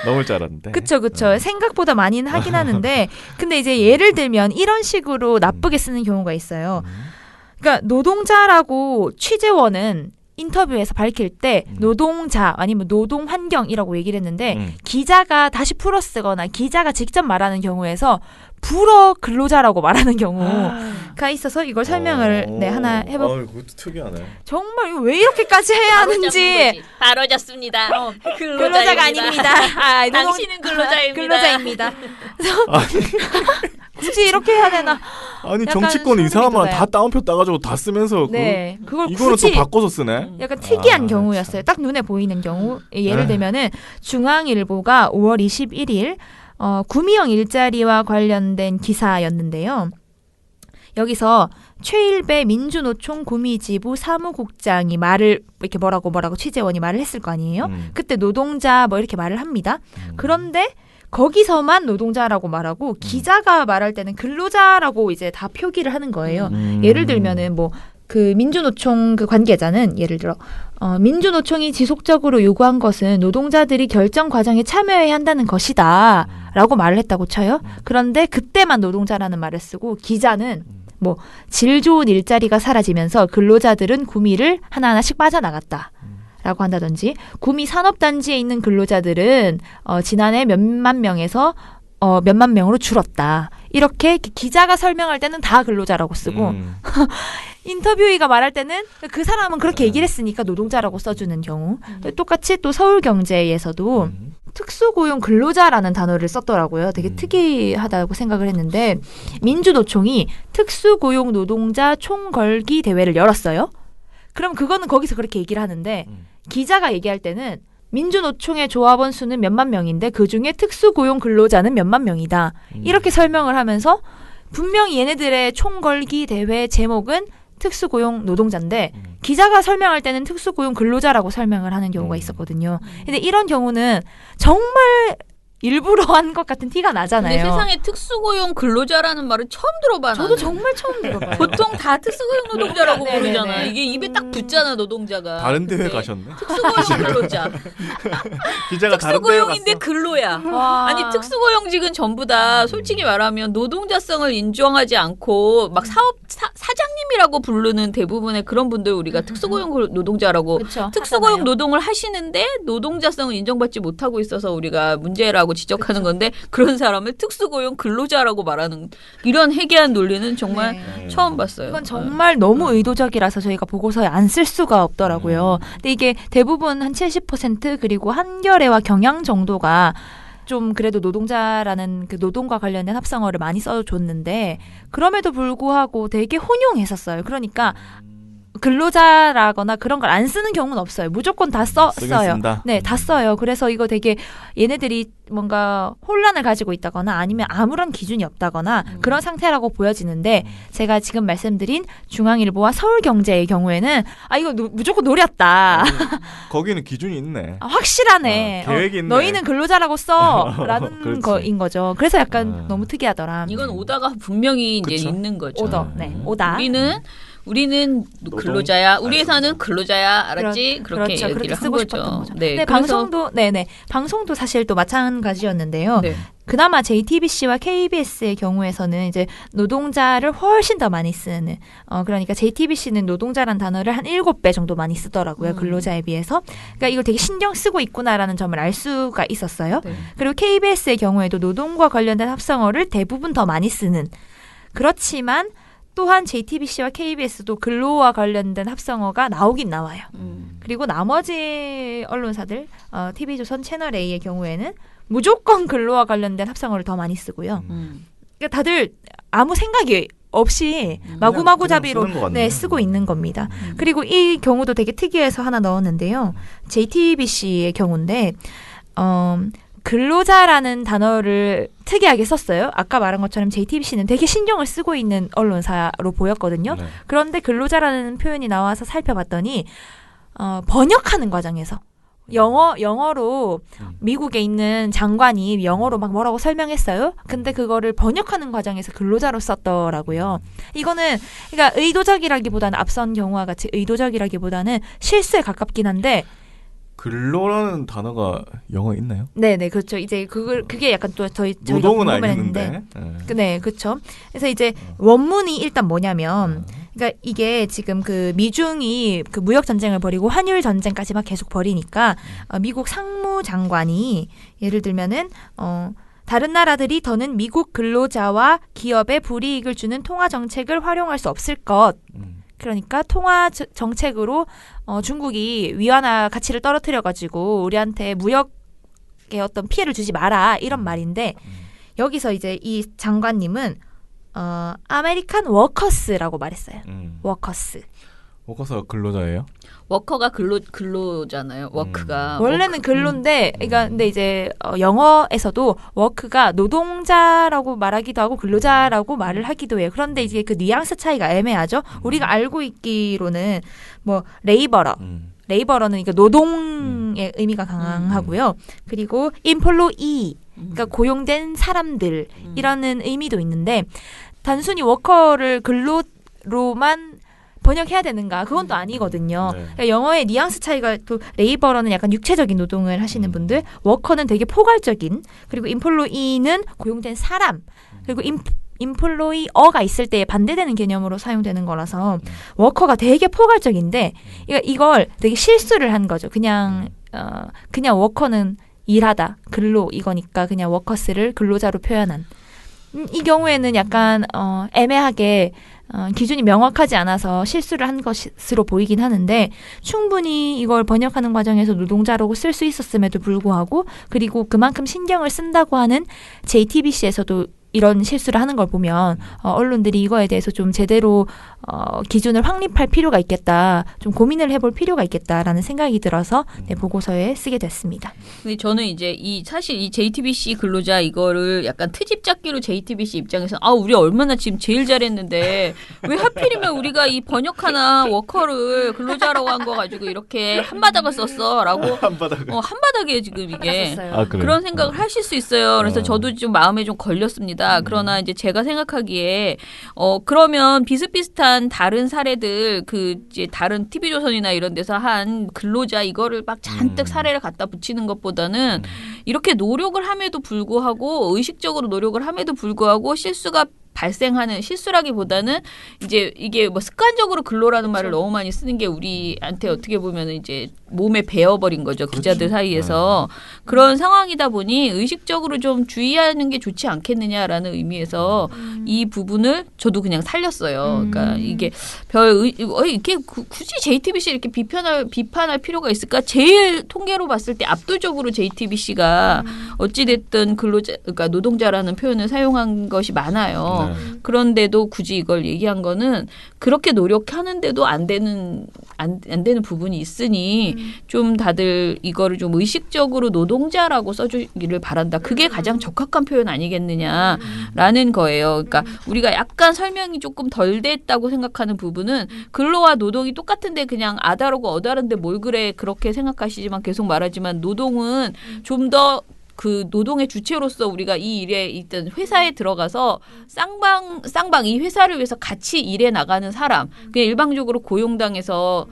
넘을 줄 알았는데. 그쵸. 생각보다 많이는 하긴 하는데 근데 이제 예를 들면 이런 식으로 나쁘게 쓰는 경우가 있어요. 그러니까 노동자라고 취재원은 인터뷰에서 밝힐 때 노동자 아니면 노동 환경이라고 얘기를 했는데 기자가 다시 풀어 쓰거나 기자가 직접 말하는 경우에서 불어 근로자라고 말하는 경우가 있어서 이걸 설명을 하나 해볼게요. 그것도 특이하네. 정말 이거 왜 이렇게까지 해야 하는지 바로 잡습니다. 근로자가 아닙니다. 당신은 근로자입니다. 근로자입니다. 굳이 이렇게 해야 되나? 아니 약간 정치권 소름이 이상한 말 돋아요. 다 따옴표 따가지고 다 쓰면서 그걸 이거는 굳이 또 바꿔서 쓰네. 약간 특이한 아, 경우였어요. 딱 눈에 보이는 경우. 예를 네. 들면은 중앙일보가 5월 21일 구미형 일자리와 관련된 기사였는데요. 여기서 최일배 민주노총 구미지부 사무국장이 말을 이렇게 뭐라고 취재원이 말을 했을 거 아니에요. 그때 노동자 뭐 이렇게 말을 합니다. 그런데 거기서만 노동자라고 말하고 기자가 말할 때는 근로자라고 이제 다 표기를 하는 거예요. 예를 들면은 뭐 그 민주노총 그 관계자는 예를 들어 민주노총이 지속적으로 요구한 것은 노동자들이 결정 과정에 참여해야 한다는 것이다 라고 말을 했다고 쳐요. 그런데 그때만 노동자라는 말을 쓰고 기자는 뭐 질 좋은 일자리가 사라지면서 근로자들은 구미를 하나하나씩 빠져나갔다 라고 한다든지 구미 산업단지에 있는 근로자들은 지난해 몇만 명에서 몇만 명으로 줄었다. 이렇게 기자가 설명할 때는 다 근로자라고 쓰고 인터뷰이가 말할 때는 그 사람은 그렇게 얘기를 했으니까 노동자라고 써주는 경우. 똑같이 또 서울경제에서도 특수고용 근로자라는 단어를 썼더라고요. 되게 특이하다고 생각을 했는데 민주노총이 특수고용 노동자 총걸기 대회를 열었어요. 그럼 그거는 거기서 그렇게 얘기를 하는데 기자가 얘기할 때는 민주노총의 조합원 수는 몇만 명인데 그중에 특수고용 근로자는 몇만 명이다. 이렇게 설명을 하면서 분명히 얘네들의 총걸기 대회 제목은 특수고용 노동자인데 기자가 설명할 때는 특수고용 근로자라고 설명을 하는 경우가 있었거든요. 근데 이런 경우는 정말 일부러 한 것 같은 티가 나잖아요. 근데 세상에 특수고용 근로자라는 말을 처음 들어봐. 저도 정말 처음 들어봐요. 보통 다 특수고용 노동자라고 네네네. 부르잖아. 이게 입에 딱 붙잖아 노동자가. 다른 대회 근데 가셨네. 특수고용 근로자. 기자가 다른 대회 특수고용인데 갔어. 근로야. 와. 아니 특수고용직은 전부 다 솔직히 말하면 노동자성을 인정하지 않고 막 사장님이라고 부르는 대부분의 그런 분들 우리가 특수고용 노동자라고 그쵸, 특수고용 하잖아요. 노동을 하시는데 노동자성을 인정받지 못하고 있어서 우리가 문제라고 지적하는 건데 그런 사람을 특수고용 근로자라고 말하는 이런 해괴한 논리는 정말 네. 처음 봤어요. 이건 정말 너무 의도적이라서 저희가 보고서에 안 쓸 수가 없더라고요. 근데 이게 대부분 한 70% 그리고 한겨레와 경향 정도가 좀 그래도 노동자라는 그 노동과 관련된 합성어를 많이 써줬는데 그럼에도 불구하고 되게 혼용했었어요. 그러니까 근로자라거나 그런 걸 안 쓰는 경우는 없어요. 무조건 다 써요. 쓰겠습니다. 네, 다 써요. 그래서 이거 되게 얘네들이 뭔가 혼란을 가지고 있다거나 아니면 아무런 기준이 없다거나 그런 상태라고 보여지는데 제가 지금 말씀드린 중앙일보와 서울경제의 경우에는 이거 무조건 노렸다. 거기는 기준이 있네. 확실하네. 계획이 있네. 너희는 근로자라고 써라는 그렇지. 거인 거죠. 그래서 약간 너무 특이하더라. 이건 오다가 분명히 이제 그쵸? 있는 거죠. 오더. 네. 오다. 우리는 근로자야. 우리 회사는 근로자야. 알았지? 그렇게 그렇죠. 얘기를 그렇게 한 쓰고 거죠. 싶었던 거죠. 네. 네, 그래서 방송도 사실 또 마찬가지였는데요. 네. 그나마 JTBC와 KBS의 경우에서는 이제 노동자를 훨씬 더 많이 쓰는 그러니까 JTBC는 노동자란 단어를 한 7배 정도 많이 쓰더라고요. 근로자에 비해서. 그러니까 이걸 되게 신경 쓰고 있구나라는 점을 알 수가 있었어요. 네. 그리고 KBS의 경우에도 노동과 관련된 합성어를 대부분 더 많이 쓰는. 그렇지만 또한 JTBC와 KBS도 근로와 관련된 합성어가 나오긴 나와요. 그리고 나머지 언론사들, TV조선 채널A의 경우에는 무조건 근로와 관련된 합성어를 더 많이 쓰고요. 그러니까 다들 아무 생각이 없이 마구마구잡이로 그냥 쓰는 것 같네요. 쓰고 있는 겁니다. 그리고 이 경우도 되게 특이해서 하나 넣었는데요. JTBC의 경우인데 근로자라는 단어를 특이하게 썼어요. 아까 말한 것처럼 JTBC는 되게 신경을 쓰고 있는 언론사로 보였거든요. 네. 그런데 근로자라는 표현이 나와서 살펴봤더니 번역하는 과정에서 영어로 미국에 있는 장관이 영어로 막 뭐라고 설명했어요. 근데 그거를 번역하는 과정에서 근로자로 썼더라고요. 이거는 그러니까 의도적이라기보다는 앞선 경우와 같이 의도적이라기보다는 실수에 가깝긴 한데 근로라는 단어가 영어에 있나요? 네네 그렇죠. 이제 그게 약간 또 저희가 노동은 궁금했는데 알겠는데. 네, 그렇죠. 그래서 이제 원문이 일단 뭐냐면, 그러니까 이게 지금 그 미중이 그 무역 전쟁을 벌이고 환율 전쟁까지 막 계속 벌이니까 미국 상무장관이 예를 들면은 다른 나라들이 더는 미국 근로자와 기업에 불이익을 주는 통화 정책을 활용할 수 없을 것. 그러니까 통화 정책으로 중국이 위안화 가치를 떨어뜨려가지고 우리한테 무역에 어떤 피해를 주지 마라 이런 말인데 여기서 이제 이 장관님은 아메리칸 워커스라고 말했어요. 워커스. 워커스가 근로자예요? 워커가 근로잖아요. 워크가 원래는 근로인데, 그러니까 근데 이제 영어에서도 워크가 노동자라고 말하기도 하고 근로자라고 말을 하기도 해요. 그런데 이제 그 뉘앙스 차이가 애매하죠. 우리가 알고 있기로는 뭐 레이버러는 그러니까 노동의 의미가 강하고요. 그리고 인폴로이, 그러니까 고용된 사람들이라는 의미도 있는데 단순히 워커를 근로로만 번역해야 되는가? 그건 또 아니거든요. 네. 그러니까 영어의 뉘앙스 차이가 또 레이버러는 약간 육체적인 노동을 하시는 분들, 워커는 되게 포괄적인, 그리고 인폴로이는 고용된 사람, 그리고 인플로이어가 있을 때 반대되는 개념으로 사용되는 거라서 워커가 되게 포괄적인데 이걸 되게 실수를 한 거죠. 그냥 워커는 일하다, 근로 이거니까 그냥 워커스를 근로자로 표현한. 이 경우에는 약간 애매하게 기준이 명확하지 않아서 실수를 한 것으로 보이긴 하는데 충분히 이걸 번역하는 과정에서 노동자라고 쓸 수 있었음에도 불구하고 그리고 그만큼 신경을 쓴다고 하는 JTBC에서도 이런 실수를 하는 걸 보면 언론들이 이거에 대해서 좀 제대로 기준을 확립할 필요가 있겠다. 좀 고민을 해볼 필요가 있겠다라는 생각이 들어서 보고서에 쓰게 됐습니다. 근데 저는 이제 사실 이 JTBC 근로자 이거를 약간 트집 잡기로 JTBC 입장에서 우리 얼마나 지금 제일 잘했는데 왜 하필이면 우리가 이 번역하나 워커를 근로자라고 한 거 가지고 이렇게 한바닥을 썼어라고 한바닥에 지금 이게 그런 생각을 하실 수 있어요. 그래서 저도 좀 마음에 좀 걸렸습니다. 그러나 이제 제가 생각하기에 그러면 비슷비슷한 다른 사례들 이제 다른 TV조선이나 이런 데서 한 근로자 이거를 막 잔뜩 사례를 갖다 붙이는 것보다는 이렇게 노력을 함에도 불구하고 의식적으로 노력을 함에도 불구하고 실수가 발생하는 실수라기보다는 이제 이게 뭐 습관적으로 근로라는 말을 너무 많이 쓰는 게 우리한테 어떻게 보면 이제 몸에 배어버린 거죠. 기자들 사이에서. 그런 상황이다 보니 의식적으로 좀 주의하는 게 좋지 않겠느냐라는 의미에서 이 부분을 저도 그냥 살렸어요. 그러니까 이게 이렇게 굳이 JTBC 이렇게 비판할 필요가 있을까? 제일 통계로 봤을 때 압도적으로 JTBC가 어찌됐든 그러니까 노동자라는 표현을 사용한 것이 많아요. 거잖아요. 그런데도 굳이 이걸 얘기한 거는 그렇게 노력하는데도 안 되는 부분이 있으니 좀 다들 이거를 좀 의식적으로 노동자라고 써주기를 바란다. 그게 가장 적합한 표현 아니겠느냐라는 거예요. 그러니까 우리가 약간 설명이 조금 덜 됐다고 생각하는 부분은 근로와 노동이 똑같은데 그냥 아다르고 어다른데 뭘 그래 그렇게 생각하시지만 계속 말하지만 노동은 좀 더 그 노동의 주체로서 우리가 이 일에 있던 회사에 들어가서 쌍방 이 회사를 위해서 같이 일해 나가는 사람 그냥 일방적으로 고용당해서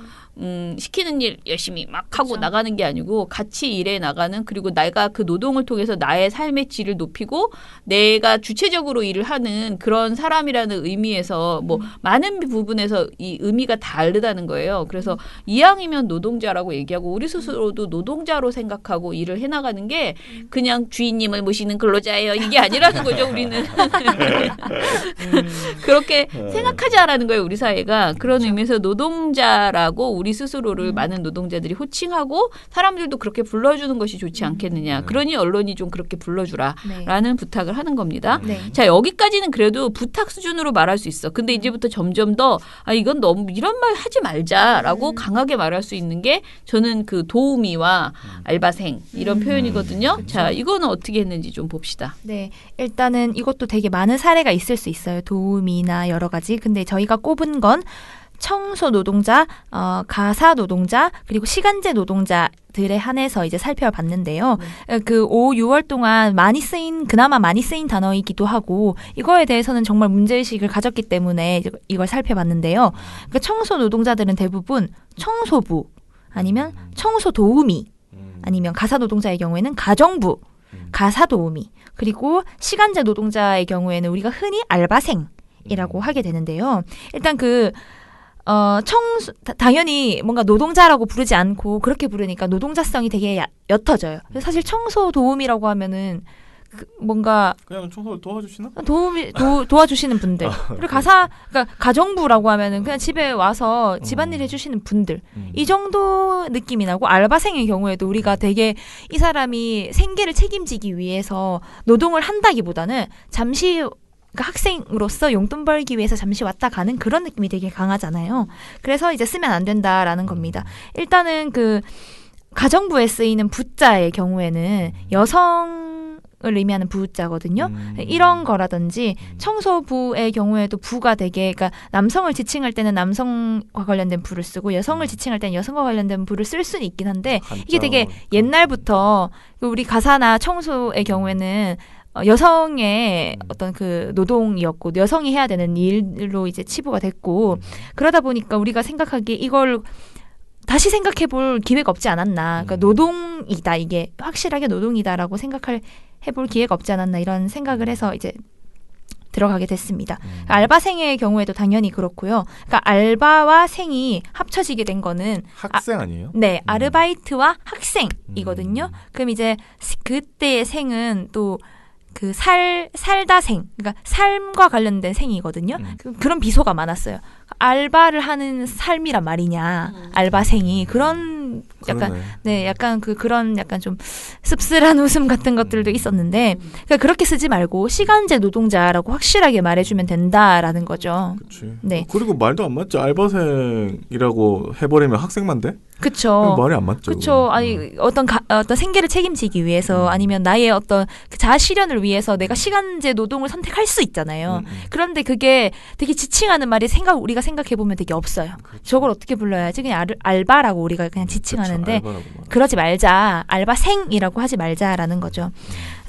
시키는 일 열심히 막 하고 그렇죠. 나가는 게 아니고 같이 일해 나가는 그리고 내가 그 노동을 통해서 나의 삶의 질을 높이고 내가 주체적으로 일을 하는 그런 사람이라는 의미에서 뭐 많은 부분에서 이 의미가 다르다는 거예요. 그래서 이왕이면 노동자라고 얘기하고 우리 스스로도 노동자로 생각하고 일을 해나가는 게 그냥 주인님을 모시는 근로자예요. 이게 아니라는 거죠. 우리는 그렇게 생각하지 않는 거예요. 우리 사회가 그런 의미에서 노동자라고 우리 스스로를 많은 노동자들이 호칭하고 사람들도 그렇게 불러주는 것이 좋지 않겠느냐. 그러니 언론이 좀 그렇게 불러주라라는 부탁을 하는 겁니다. 네. 자 여기까지는 그래도 부탁 수준으로 말할 수 있어. 근데 이제부터 점점 더 이건 너무 이런 말 하지 말자라고 강하게 말할 수 있는 게 저는 그 도우미와 알바생 이런 표현이거든요. 자 이거는 어떻게 했는지 좀 봅시다. 네, 일단은 이것도 되게 많은 사례가 있을 수 있어요. 도우미나 여러 가지. 근데 저희가 꼽은 건 청소 노동자, 가사 노동자, 그리고 시간제 노동자들에 한해서 이제 살펴봤는데요. 그 5, 6월 동안 그나마 많이 쓰인 단어이기도 하고, 이거에 대해서는 정말 문제의식을 가졌기 때문에 이걸 살펴봤는데요. 그러니까 청소 노동자들은 대부분 청소부, 아니면 청소 도우미, 아니면 가사 노동자의 경우에는 가정부, 가사 도우미, 그리고 시간제 노동자의 경우에는 우리가 흔히 알바생이라고 하게 되는데요. 일단 당연히 뭔가 노동자라고 부르지 않고 그렇게 부르니까 노동자성이 되게 옅어져요. 사실 청소 도우미라고 하면은 뭔가 그냥 청소를 도와주시나? 도와주시는 분들. 그리고 그러니까 가정부라고 하면은 그냥 집에 와서 집안일 해주시는 분들. 이 정도 느낌이 나고 알바생의 경우에도 우리가 되게 이 사람이 생계를 책임지기 위해서 노동을 한다기보다는 잠시 그러니까 학생으로서 용돈 벌기 위해서 잠시 왔다 가는 그런 느낌이 되게 강하잖아요. 그래서 이제 쓰면 안 된다라는 겁니다. 일단은 그 가정부에 쓰이는 부자의 경우에는 여성을 의미하는 부자거든요. 이런 거라든지 청소부의 경우에도 부가 되게 그러니까 남성을 지칭할 때는 남성과 관련된 부를 쓰고 여성을 지칭할 때는 여성과 관련된 부를 쓸 수는 있긴 한데 이게 되게 옛날부터 우리 가사나 청소의 경우에는 여성의 어떤 그 노동이었고 여성이 해야 되는 일로 이제 치부가 됐고 그러다 보니까 우리가 생각하기에 이걸 다시 생각해 볼 기회가 없지 않았나. 그러니까 노동이다 이게 확실하게 노동이다라고 해볼 기회가 없지 않았나 이런 생각을 해서 이제 들어가게 됐습니다. 알바생의 경우에도 당연히 그렇고요. 그러니까 알바와 생이 합쳐지게 된 거는 학생 아니에요? 네, 아르바이트와 학생이거든요. 그럼 이제 그때의 생은 또 그 살다 생, 그러니까 삶과 관련된 생이거든요. 그런 비소가 많았어요. 알바를 하는 삶이란 말이냐, 알바생이 그런 약간 그러네. 네, 약간 그런 약간 좀 씁쓸한 웃음 같은 것들도 있었는데 그러니까 그렇게 쓰지 말고 시간제 노동자라고 확실하게 말해주면 된다라는 거죠. 그치. 네. 그리고 말도 안 맞죠. 알바생이라고 해버리면 학생만 돼? 그쵸. 말이 안 맞죠. 그쵸. 아니 어떤 생계를 책임지기 위해서 아니면 나의 어떤 그 자아 실현을 위해서 내가 시간제 노동을 선택할 수 있잖아요. 그런데 그게 되게 지칭하는 말이 우리가 생각해 보면 되게 없어요. 그렇죠. 저걸 어떻게 불러야지? 그냥 알바라고 우리가 그냥 지칭하는데 그렇죠. 알바라고 그러지 말자. 알바생이라고 하지 말자라는 거죠.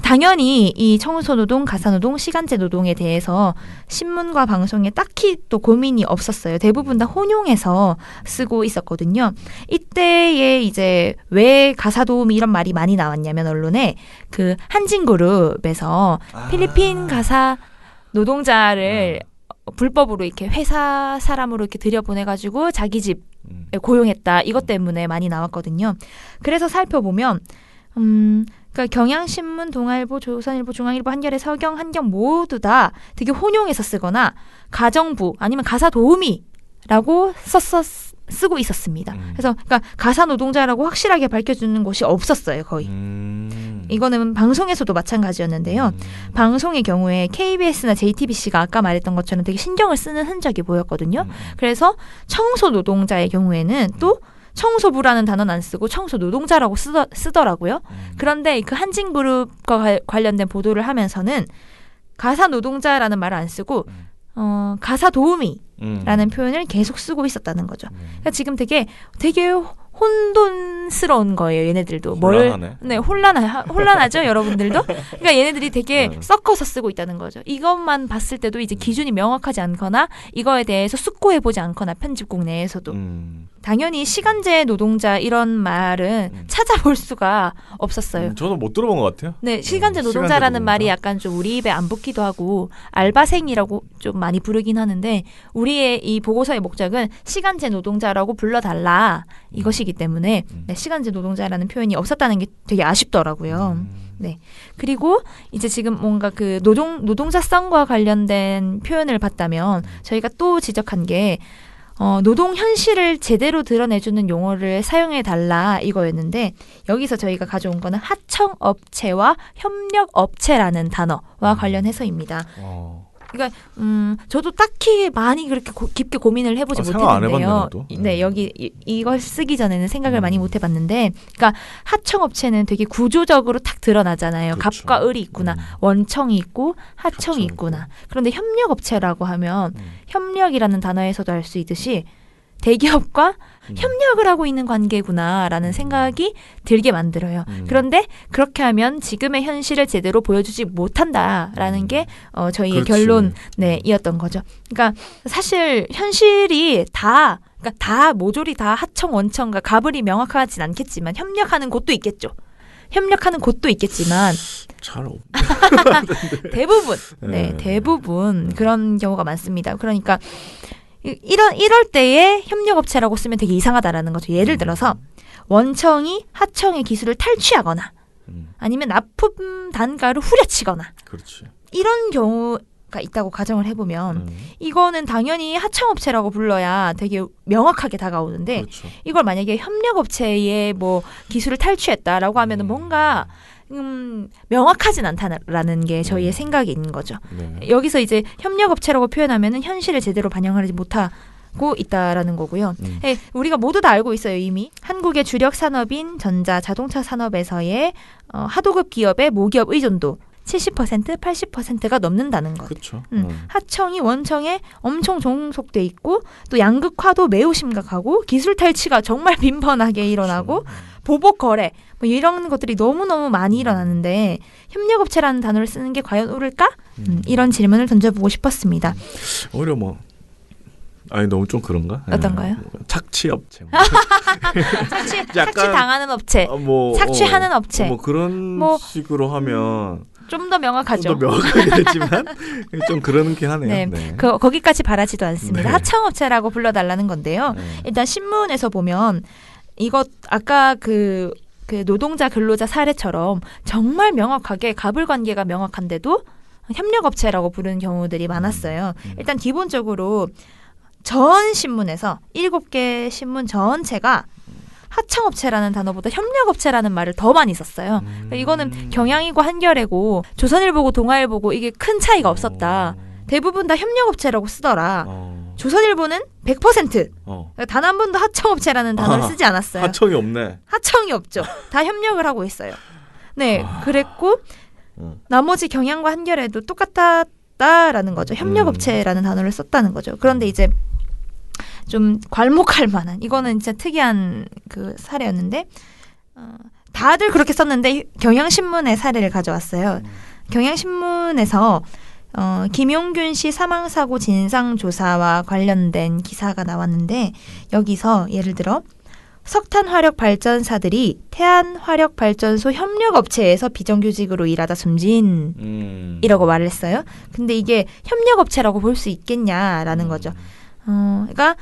당연히 이 청소노동, 가사노동, 시간제 노동에 대해서 신문과 방송에 딱히 또 고민이 없었어요. 대부분 다 혼용해서 쓰고 있었거든요. 이때에 이제 왜 가사도우미 이런 말이 많이 나왔냐면 언론에 그 한진그룹에서 필리핀 가사 노동자를 불법으로 이렇게 회사 사람으로 이렇게 들여보내가지고 자기 집에 고용했다. 이것 때문에 많이 나왔거든요. 그래서 살펴보면 그러니까 경향신문, 동아일보, 조선일보, 중앙일보, 한겨레, 서경, 한경 모두 다 되게 혼용해서 쓰거나 가정부 아니면 가사 도우미라고 쓰고 있었습니다. 그래서 그러니까 가사 노동자라고 확실하게 밝혀주는 곳이 없었어요, 거의. 이거는 방송에서도 마찬가지였는데요. 방송의 경우에 KBS나 JTBC가 아까 말했던 것처럼 되게 신경을 쓰는 흔적이 보였거든요. 그래서 청소 노동자의 경우에는 또 청소부라는 단어는 안 쓰고 청소 노동자라고 쓰더라고요. 그런데 그 한진그룹과 관련된 보도를 하면서는 가사 노동자라는 말을 안 쓰고 가사 도우미라는 표현을 계속 쓰고 있었다는 거죠. 그러니까 지금 되게 혼돈스러운 거예요. 얘네들도 혼란하네. 혼란하죠, 여러분들도. 그러니까 얘네들이 되게 섞어서 쓰고 있다는 거죠. 이것만 봤을 때도 이제 기준이 명확하지 않거나 이거에 대해서 숙고해 보지 않거나 편집국 내에서도 당연히 시간제 노동자 이런 말은 찾아볼 수가 없었어요. 저도 못 들어본 것 같아요. 네, 시간제 노동자라는 말이 약간 좀 우리 입에 안 붙기도 하고 알바생이라고 좀 많이 부르긴 하는데 우리의 이 보고서의 목적은 시간제 노동자라고 불러달라 이것이기 때문에 네, 시간제 노동자라는 표현이 없었다는 게 되게 아쉽더라고요. 네. 그리고 이제 지금 뭔가 그 노동자성과 관련된 표현을 봤다면 저희가 또 지적한 게 노동 현실을 제대로 드러내주는 용어를 사용해달라 이거였는데 여기서 저희가 가져온 거는 하청업체와 협력업체라는 단어와 관련해서입니다. 그러니까 저도 딱히 많이 그렇게 깊게 고민을 해보지 생각 안 못했는데요. 해봤네, 나도. 네, 여기 이걸 쓰기 전에는 생각을 많이 못해봤는데, 그러니까 하청업체는 되게 구조적으로 탁 드러나잖아요. 그렇죠. 갑과 을이 있구나, 원청이 있고 하청이 하청이 있구나. 그런데 협력업체라고 하면 협력이라는 단어에서도 알 수 있듯이 대기업과 협력을 하고 있는 관계구나라는 생각이 들게 만들어요. 그런데 그렇게 하면 지금의 현실을 제대로 보여주지 못한다라는 게 저희의 그렇지. 결론이었던 거죠. 그러니까 사실 현실이 그러니까 다 모조리 다 하청 원청과 가불이 명확하진 않겠지만 협력하는 곳도 있겠죠. 협력하는 곳도 있겠지만 잘 없. 대부분 그런 경우가 많습니다. 그러니까 이럴 때에 협력업체라고 쓰면 되게 이상하다라는 거죠. 예를 들어서 원청이 하청의 기술을 탈취하거나 아니면 납품 단가를 후려치거나 그렇지. 이런 경우가 있다고 가정을 해보면 이거는 당연히 하청업체라고 불러야 되게 명확하게 다가오는데 그렇죠. 이걸 만약에 협력업체의 뭐 기술을 탈취했다라고 하면은 뭔가 명확하진 않다라는 게 저희의 생각인 거죠. 네. 여기서 이제 협력업체라고 표현하면은 현실을 제대로 반영하지 못하고 있다라는 거고요. 네, 우리가 모두 다 알고 있어요, 이미. 한국의 주력 산업인 전자, 자동차 산업에서의 하도급 기업의 모기업 의존도 70%, 80%가 넘는다는 것. 그렇죠. 하청이 원청에 엄청 종속돼 있고 또 양극화도 매우 심각하고 기술 탈취가 정말 빈번하게 일어나고 보복 거래 뭐 이런 것들이 너무너무 많이 일어나는데 협력업체라는 단어를 쓰는 게 과연 옳을까? 이런 질문을 던져보고 싶었습니다. 오히려 너무 좀 그런가? 어떤가요? 착취업체. 착취당하는 업체, 착취하는 업체. 그런 식으로 하면 좀 더 명확하죠. 좀 더 명확하게 되지만 좀 그렇긴 하네요. 네. 거기까지 바라지도 않습니다. 네. 하청업체라고 불러달라는 건데요. 일단 신문에서 보면 이거 아까 그 노동자 근로자 사례처럼 정말 명확하게 가불관계가 명확한데도 협력업체라고 부르는 경우들이 많았어요. 일단 기본적으로 전 신문에서 7개 신문 전체가 하청업체라는 단어보다 협력업체라는 말을 더 많이 썼어요. 이거는 경향이고 한겨레고 조선일보고 동아일보고 이게 큰 차이가 없었다. 대부분 다 협력업체라고 쓰더라. 조선일보는 100% 단 한 번도 하청업체라는 단어를 쓰지 않았어요. 하청이 없네. 하청이 없죠. 다 협력을 하고 있어요. 네, 그랬고 나머지 경향과 한겨레도 똑같다라는 거죠. 협력업체라는 단어를 썼다는 거죠. 그런데 이제 좀 괄목할 만한 이거는 진짜 특이한 그 사례였는데 다들 그렇게 썼는데 경향신문의 사례를 가져왔어요. 경향신문에서 김용균 씨 사망사고 진상조사와 관련된 기사가 나왔는데 여기서 예를 들어 석탄화력발전사들이 태안화력발전소 협력업체에서 비정규직으로 일하다 숨진이라고 말을 했어요. 근데 이게 협력업체라고 볼 수 있겠냐라는 거죠. 그러니까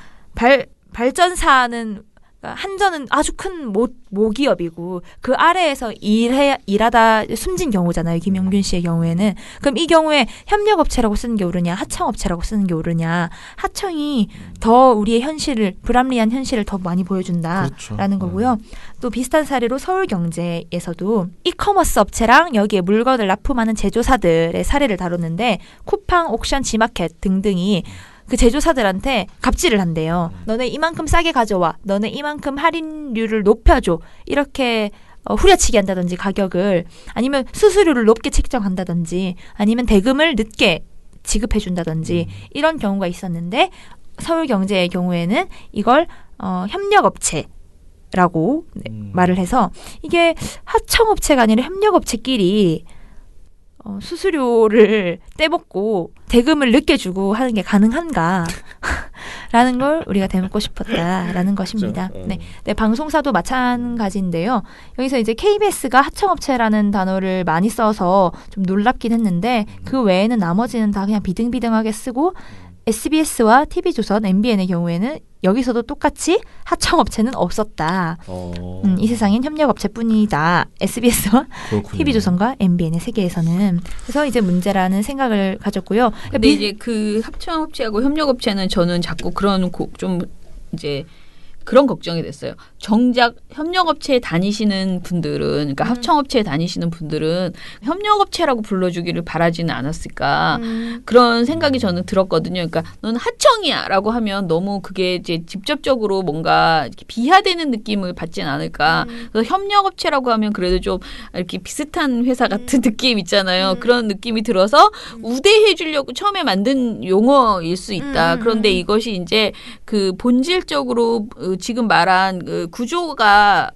발전사는 그러니까 한전은 아주 큰 모기업이고 그 아래에서 일하다 숨진 경우잖아요. 김영균 씨의 경우에는. 그럼 이 경우에 협력업체라고 쓰는 게 옳으냐, 하청업체라고 쓰는 게 옳으냐. 하청이 더 우리의 현실을, 불합리한 현실을 더 많이 보여준다라는 그렇죠. 거고요. 또 비슷한 사례로 서울경제에서도 이커머스 업체랑 여기에 물건을 납품하는 제조사들의 사례를 다뤘는데 쿠팡, 옥션, 지마켓 등등이 그 제조사들한테 갑질을 한대요. 너네 이만큼 싸게 가져와. 너네 이만큼 할인율을 높여줘. 이렇게 후려치기 한다든지 가격을, 아니면 수수료를 높게 책정한다든지, 아니면 대금을 늦게 지급해준다든지 이런 경우가 있었는데 서울경제의 경우에는 이걸 협력업체라고 말을 해서 이게 하청업체가 아니라 협력업체끼리 수수료를 떼먹고 대금을 늦게 주고 하는 게 가능한가? 라는 걸 우리가 되묻고 싶었다라는 것입니다. 네, 방송사도 마찬가지인데요. 여기서 이제 KBS가 하청업체라는 단어를 많이 써서 좀 놀랍긴 했는데 그 외에는 나머지는 다 그냥 비등비등하게 쓰고 SBS와 TV조선, MBN의 경우에는 여기서도 똑같이 하청업체는 없었다. 이 세상엔 협력업체뿐이다. SBS와 TV조선과 MBN의 세계에서는. 그래서 이제 문제라는 생각을 가졌고요. 근데 이제 그 하청업체하고 협력업체는 저는 자꾸 그런 좀 이제 그런 걱정이 됐어요. 정작 협력업체에 다니시는 분들은, 그러니까 하청업체에 다니시는 분들은 협력업체라고 불러주기를 바라지는 않았을까. 그런 생각이 저는 들었거든요. 그러니까 너는 하청이야라고 하면 너무 그게 이제 직접적으로 뭔가 이렇게 비하되는 느낌을 받진 않을까. 그래서 협력업체라고 하면 그래도 좀 이렇게 비슷한 회사 같은 느낌 있잖아요. 그런 느낌이 들어서 우대해 주려고 처음에 만든 용어일 수 있다. 그런데 이것이 이제 그 본질적으로 지금 말한 그 구조가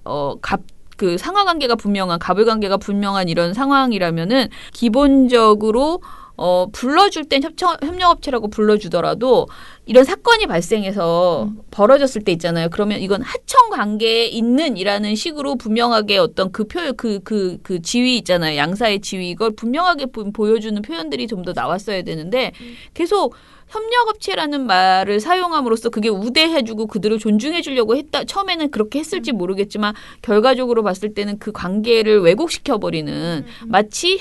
그 상하관계가 분명한, 가불관계가 분명한 이런 상황이라면은 기본적으로 불러줄 땐 협력업체라고 불러주더라도 이런 사건이 발생해서 벌어졌을 때 있잖아요. 그러면 이건 하청 관계에 있는이라는 식으로 분명하게 어떤 그 표현, 그 지위 있잖아요. 양사의 지위, 이걸 분명하게 보여주는 표현들이 좀 더 나왔어야 되는데 계속 협력업체라는 말을 사용함으로써 그게 우대해주고 그들을 존중해주려고 했다. 처음에는 그렇게 했을지 모르겠지만 결과적으로 봤을 때는 그 관계를 왜곡시켜버리는, 마치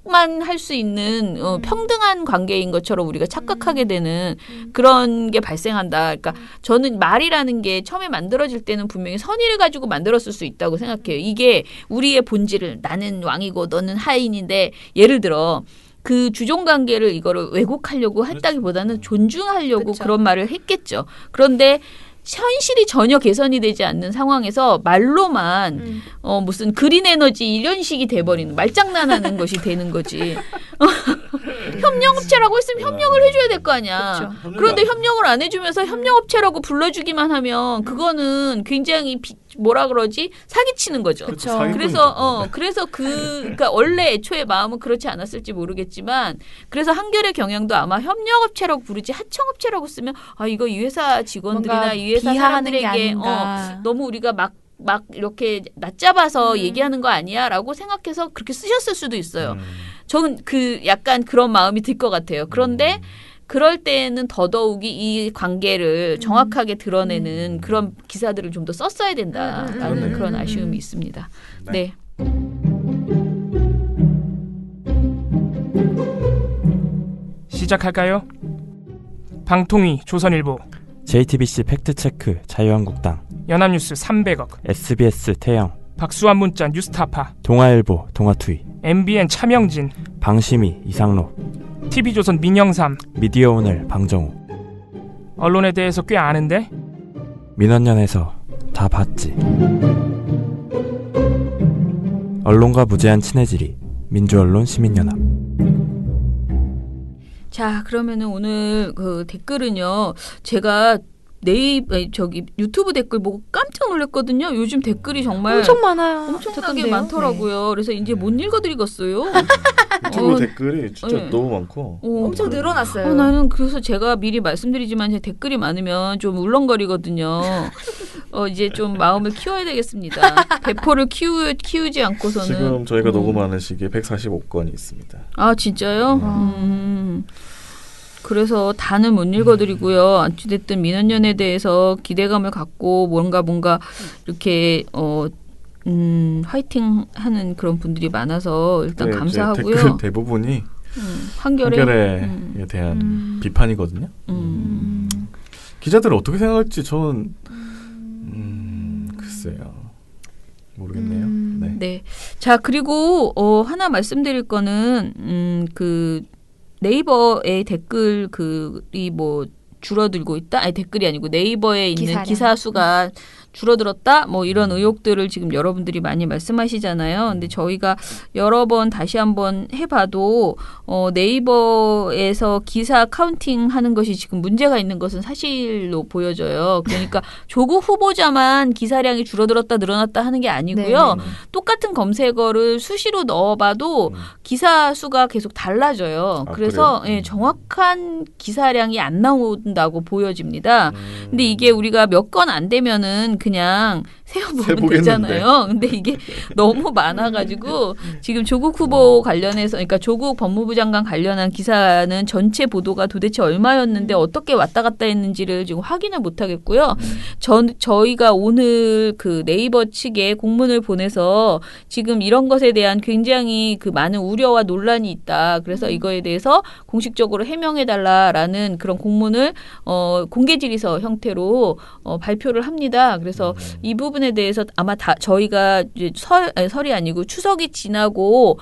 협력만 할 수 있는 평등한 관계인 것처럼 우리가 착각하게 되는 그런 게 발생한다. 그러니까 저는 말이라는 게 처음에 만들어질 때는 분명히 선의를 가지고 만들었을 수 있다고 생각해요. 이게 우리의 본질을, 나는 왕이고 너는 하인인데, 예를 들어 그 주종 관계를 이거를 왜곡하려고 했다기보다는 존중하려고 그렇죠. 그런 말을 했겠죠. 그런데 현실이 전혀 개선이 되지 않는 상황에서 말로만 무슨 그린 에너지 이런 식이 돼버리는, 말장난하는 것이 되는 거지. 협력업체라고 했으면 협력을 해줘야 될 거 아니야. 그렇죠. 그런데 협력을 안 해주면서 협력업체라고 불러주기만 하면 그거는 굉장히 뭐라 그러지? 사기치는 거죠. 그렇죠. 그래서 그러니까 원래 애초에 마음은 그렇지 않았을지 모르겠지만, 그래서 한겨레 경향도 아마 협력업체라고 부르지 하청업체라고 쓰면 이거 이 회사 직원들이나 이 회사 사람들에게 너무 우리가 막 이렇게 낮잡아서 얘기하는 거 아니야라고 생각해서 그렇게 쓰셨을 수도 있어요. 저는 그 약간 그런 마음이 들 것 같아요. 그런데 그럴 때는 더더욱이 이 관계를 정확하게 드러내는 그런 기사들을 좀 더 썼어야 된다라는 그런 아쉬움이 있습니다. 네. 시작할까요? 방통위 조선일보, JTBC 팩트체크 자유한국당, 연합뉴스 300억, SBS 태영, 박수환 문자 뉴스타파, 동아일보 동아투이, MBN 차명진, 방심이 이상로, TV조선 민영삼. 미디어오늘 방정우. 언론에 대해서 꽤 아는데? 민원연에서 다 봤지. 언론과 무제한 친해지리. 민주언론 시민연합. 자, 그러면은 오늘 그 댓글은요, 제가 유튜브 댓글 보고 깜짝 놀랐거든요. 요즘 댓글이 정말 엄청 많아요. 엄청나게 좋던데요. 많더라고요. 그래서 이제 못 읽어드리겠어요. 유튜브 댓글이 진짜 네. 너무 많고 엄청 늘어났어요. 나는 그래서 제가 미리 말씀드리지만 제 댓글이 많으면 좀 울렁거리거든요. 이제 좀 마음을 키워야 되겠습니다. 배포를 키우지 않고서는. 지금 저희가 녹음하는 시기에 145건이 있습니다. 아, 진짜요? 그래서 다는 못 읽어드리고요. 어찌됐든 민원연에 대해서 기대감을 갖고 뭔가 이렇게 화이팅 하는 그런 분들이 많아서 일단 네, 감사하고요. 댓글 대부분이 한겨레에 대한 비판이거든요. 기자들은 어떻게 생각할지 저는 글쎄요. 모르겠네요. 네. 네. 자, 그리고 하나 말씀드릴 거는 그 네이버의 댓글이 뭐 줄어들고 있다. 아니 댓글이 아니고 네이버에 있는 기사량. 기사 수가 줄어들었다. 뭐 이런 의혹들을 지금 여러분들이 많이 말씀하시잖아요. 근데 저희가 여러 번 다시 한번 해봐도 네이버에서 기사 카운팅하는 것이 지금 문제가 있는 것은 사실로 보여져요. 그러니까 조국 후보자만 기사량이 줄어들었다 늘어났다 하는 게 아니고요. 똑같은 검색어를 수시로 넣어봐도 기사 수가 계속 달라져요. 그래서 예, 정확한 기사량이 안 나온다고 보여집니다. 근데 이게 우리가 몇 건 안 되면은 그냥 세어보면 되잖아요. 근데 이게 너무 많아가지고 지금 조국 후보 관련해서 그러니까 조국 법무부 장관 관련한 기사는 전체 보도가 도대체 얼마였는데 어떻게 왔다 갔다 했는지를 지금 확인을 못 하겠고요. 저희가 오늘 그 네이버 측에 공문을 보내서 지금 이런 것에 대한 굉장히 그 많은 우려와 논란이 있다. 그래서 이거에 대해서 공식적으로 해명해달라라는 그런 공문을 공개 질의서 형태로 발표를 합니다. 그래서 이 부분에 대해서 아마 다 저희가 이제 설이 아니고 추석이 지나고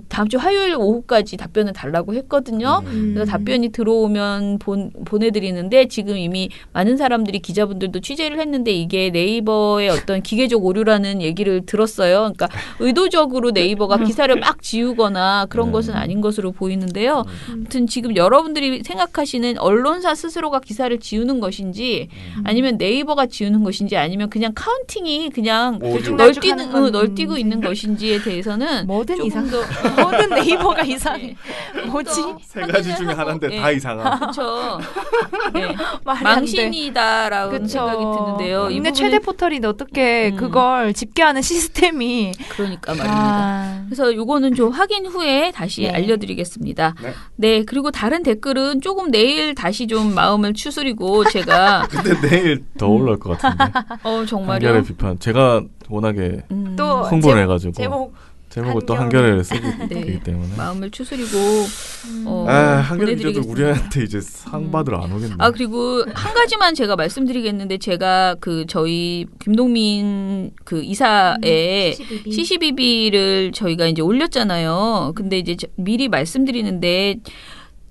다음 주 화요일 오후까지 답변을 달라고 했거든요. 그래서 답변이 들어오면 보내드리는데 지금 이미 많은 사람들이 기자분들도 취재를 했는데 이게 네이버의 어떤 기계적 오류라는 얘기를 들었어요. 그러니까 의도적으로 네이버가 기사를 막 지우거나 그런 것은 아닌 것으로 보이는데요. 아무튼 지금 여러분들이 생각하시는 언론사 스스로가 기사를 지우는 것인지 아니면 네이버가 지우는 것인지 아니면 그냥 카운팅이 그냥 널뛰고 있는 것인지에 대해서는 뭐든 조금 더 모든 네이버가 이상해. 뭐지? 세 가지 중에 하나인데 다 이상한. 그렇죠. 네. 말이 안 돼. 망신이다라고 그쵸. 생각이 드는데요. 이 국내 부분은- 최대 포털인데 어떻게 그걸 집계하는 시스템이 그러니까 말입니다. 그래서 요거는 좀 확인 후에 다시 알려드리겠습니다. 네. 그리고 다른 댓글은 조금 내일 다시 좀 마음을 추스리고 제가 근데 내일 더 올라올 것 같은데. 정말요? 한겨레 비판. 제가 워낙에 또 흥분을 해가지고 한겨레. 제목을 또 한겨레를 쓰기 네. 때문에. 마음을 추스리고 한겨레 기자들 보내드리겠습니다. 우리한테 이제 상 받으러 안 오겠네. 그리고 한 가지만 제가 말씀드리겠는데 제가 그 저희 김동민 그 이사의 CCBB를 저희가 이제 올렸잖아요. 근데 이제 미리 말씀드리는데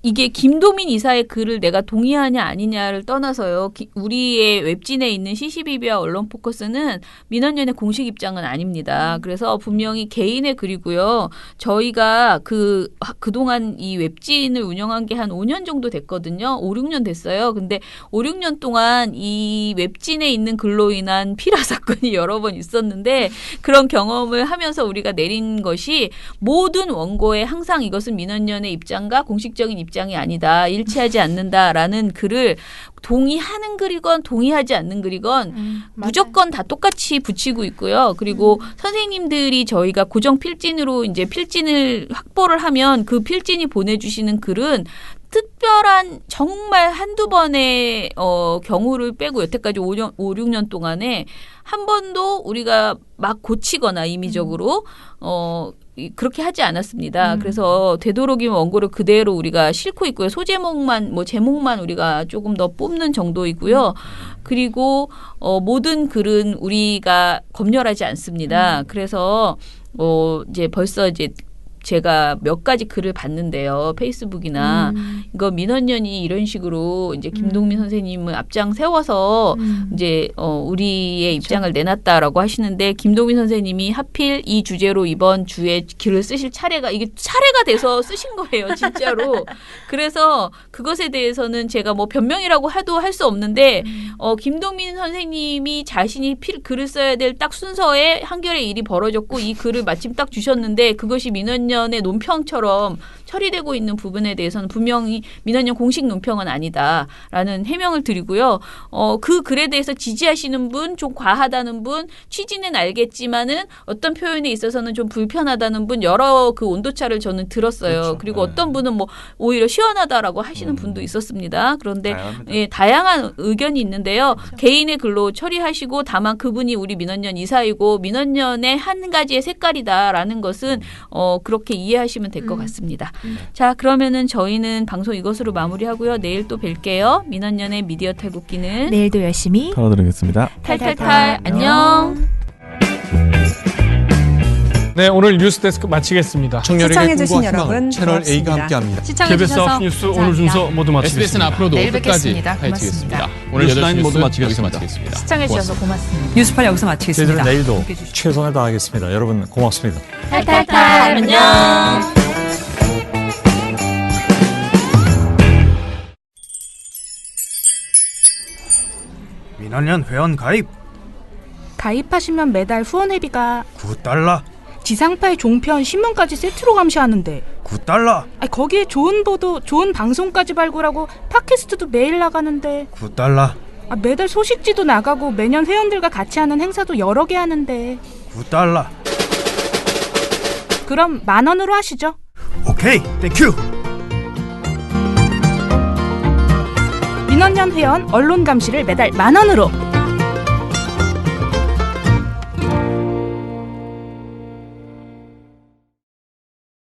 이게 김도민 이사의 글을 내가 동의하냐 아니냐를 떠나서요. 우리의 웹진에 있는 CCBB와 언론포커스는 민원연의 공식 입장은 아닙니다. 그래서 분명히 개인의 글이고요. 저희가 그동안 이 웹진을 운영한 게 한 5년 정도 됐거든요. 5, 6년 됐어요. 근데 5, 6년 동안 이 웹진에 있는 글로 인한 피라 사건이 여러 번 있었는데 그런 경험을 하면서 우리가 내린 것이 모든 원고에 항상 이것은 민원연의 입장과 공식적인 입장이 아니다. 일치하지 않는다라는 글을 동의하는 글이건 동의하지 않는 글이건 무조건 다 똑같이 붙이고 있고요. 그리고 선생님들이 저희가 고정 필진으로 이제 필진을 확보를 하면 그 필진이 보내주시는 글은 특별한 정말 한두 번의 경우를 빼고 여태까지 5, 6년 동안에 한 번도 우리가 막 고치거나 임의적으로 그렇게 하지 않았습니다. 그래서 되도록이면 원고를 그대로 우리가 싣고 있고요. 소제목만 제목만 우리가 조금 더 뽑는 정도이고요. 그리고 모든 글은 우리가 검열하지 않습니다. 그래서 이제 벌써 이제 제가 몇 가지 글을 봤는데요. 페이스북이나 이거 민원연이 이런 식으로 이제 김동민 선생님을 앞장 세워서 이제 우리의 입장을 내놨다라고 하시는데 김동민 선생님이 하필 이 주제로 이번 주에 글을 쓰실 이게 차례가 돼서 쓰신 거예요, 진짜로. 그래서 그것에 대해서는 제가 뭐 변명이라고 해도 할 수 없는데 김동민 선생님이 자신이 글을 써야 될 딱 순서에 한겨레 일이 벌어졌고 이 글을 마침 딱 주셨는데 그것이 민원연의 논평처럼 처리되고 있는 부분에 대해서는 분명히 민원연 공식 논평은 아니다라는 해명을 드리고요. 그 글에 대해서 지지하시는 분, 좀 과하다는 분, 취지는 알겠지만은 어떤 표현에 있어서는 좀 불편하다는 분 여러 그 온도차를 저는 들었어요. 그렇죠. 그리고 어떤 분은 뭐 오히려 시원하다라고 하시는 분도 있었습니다. 그런데 다양합니다. 예, 다양한 의견이 있는데요. 개인의 글로 처리하시고 다만 그분이 우리 민원연 이사이고 민원연의 한 가지의 색깔이다라는 것은 그렇게 이해하시면 될 것 같습니다. 자, 그러면은 저희는 방송 이것으로 마무리하고요. 내일 또 뵐게요. 민원연의 미디어 탈곡기는 내일도 열심히 털어드리겠습니다. 탈탈탈 안녕. 네, 오늘 뉴스데스크 마치겠습니다. 청년에게 꿈과 희망을 채널 A가 함께합니다. KBS 9시 뉴스 오늘 순서 모두 마치겠습니다. SBS는 앞으로도 내일 끝까지 뵙겠습니다. 파헤치겠습니다. 오늘 뉴스 8시 라인 뉴스 모두 여기서 마치겠습니다. 마치겠습니다. 시청해주셔서 고맙습니다. 뉴스팔 여기서 마치겠습니다. 저희들은 내일도 최선을 다하겠습니다. 여러분 고맙습니다. 탈탈탈 안녕. 민원연 회원 가입 가입하시면 매달 후원회비가 $9 지상파의 종편 신문까지 세트로 감시하는데 $9 거기에 좋은 보도, 좋은 방송까지 발굴하고 팟캐스트도 매일 나가는데 $9 매달 소식지도 나가고 매년 회원들과 같이 하는 행사도 여러 개 하는데 $9 그럼 10,000원으로 하시죠. 오케이 땡큐 민원연 회원 언론 감시를 매달 10,000원으로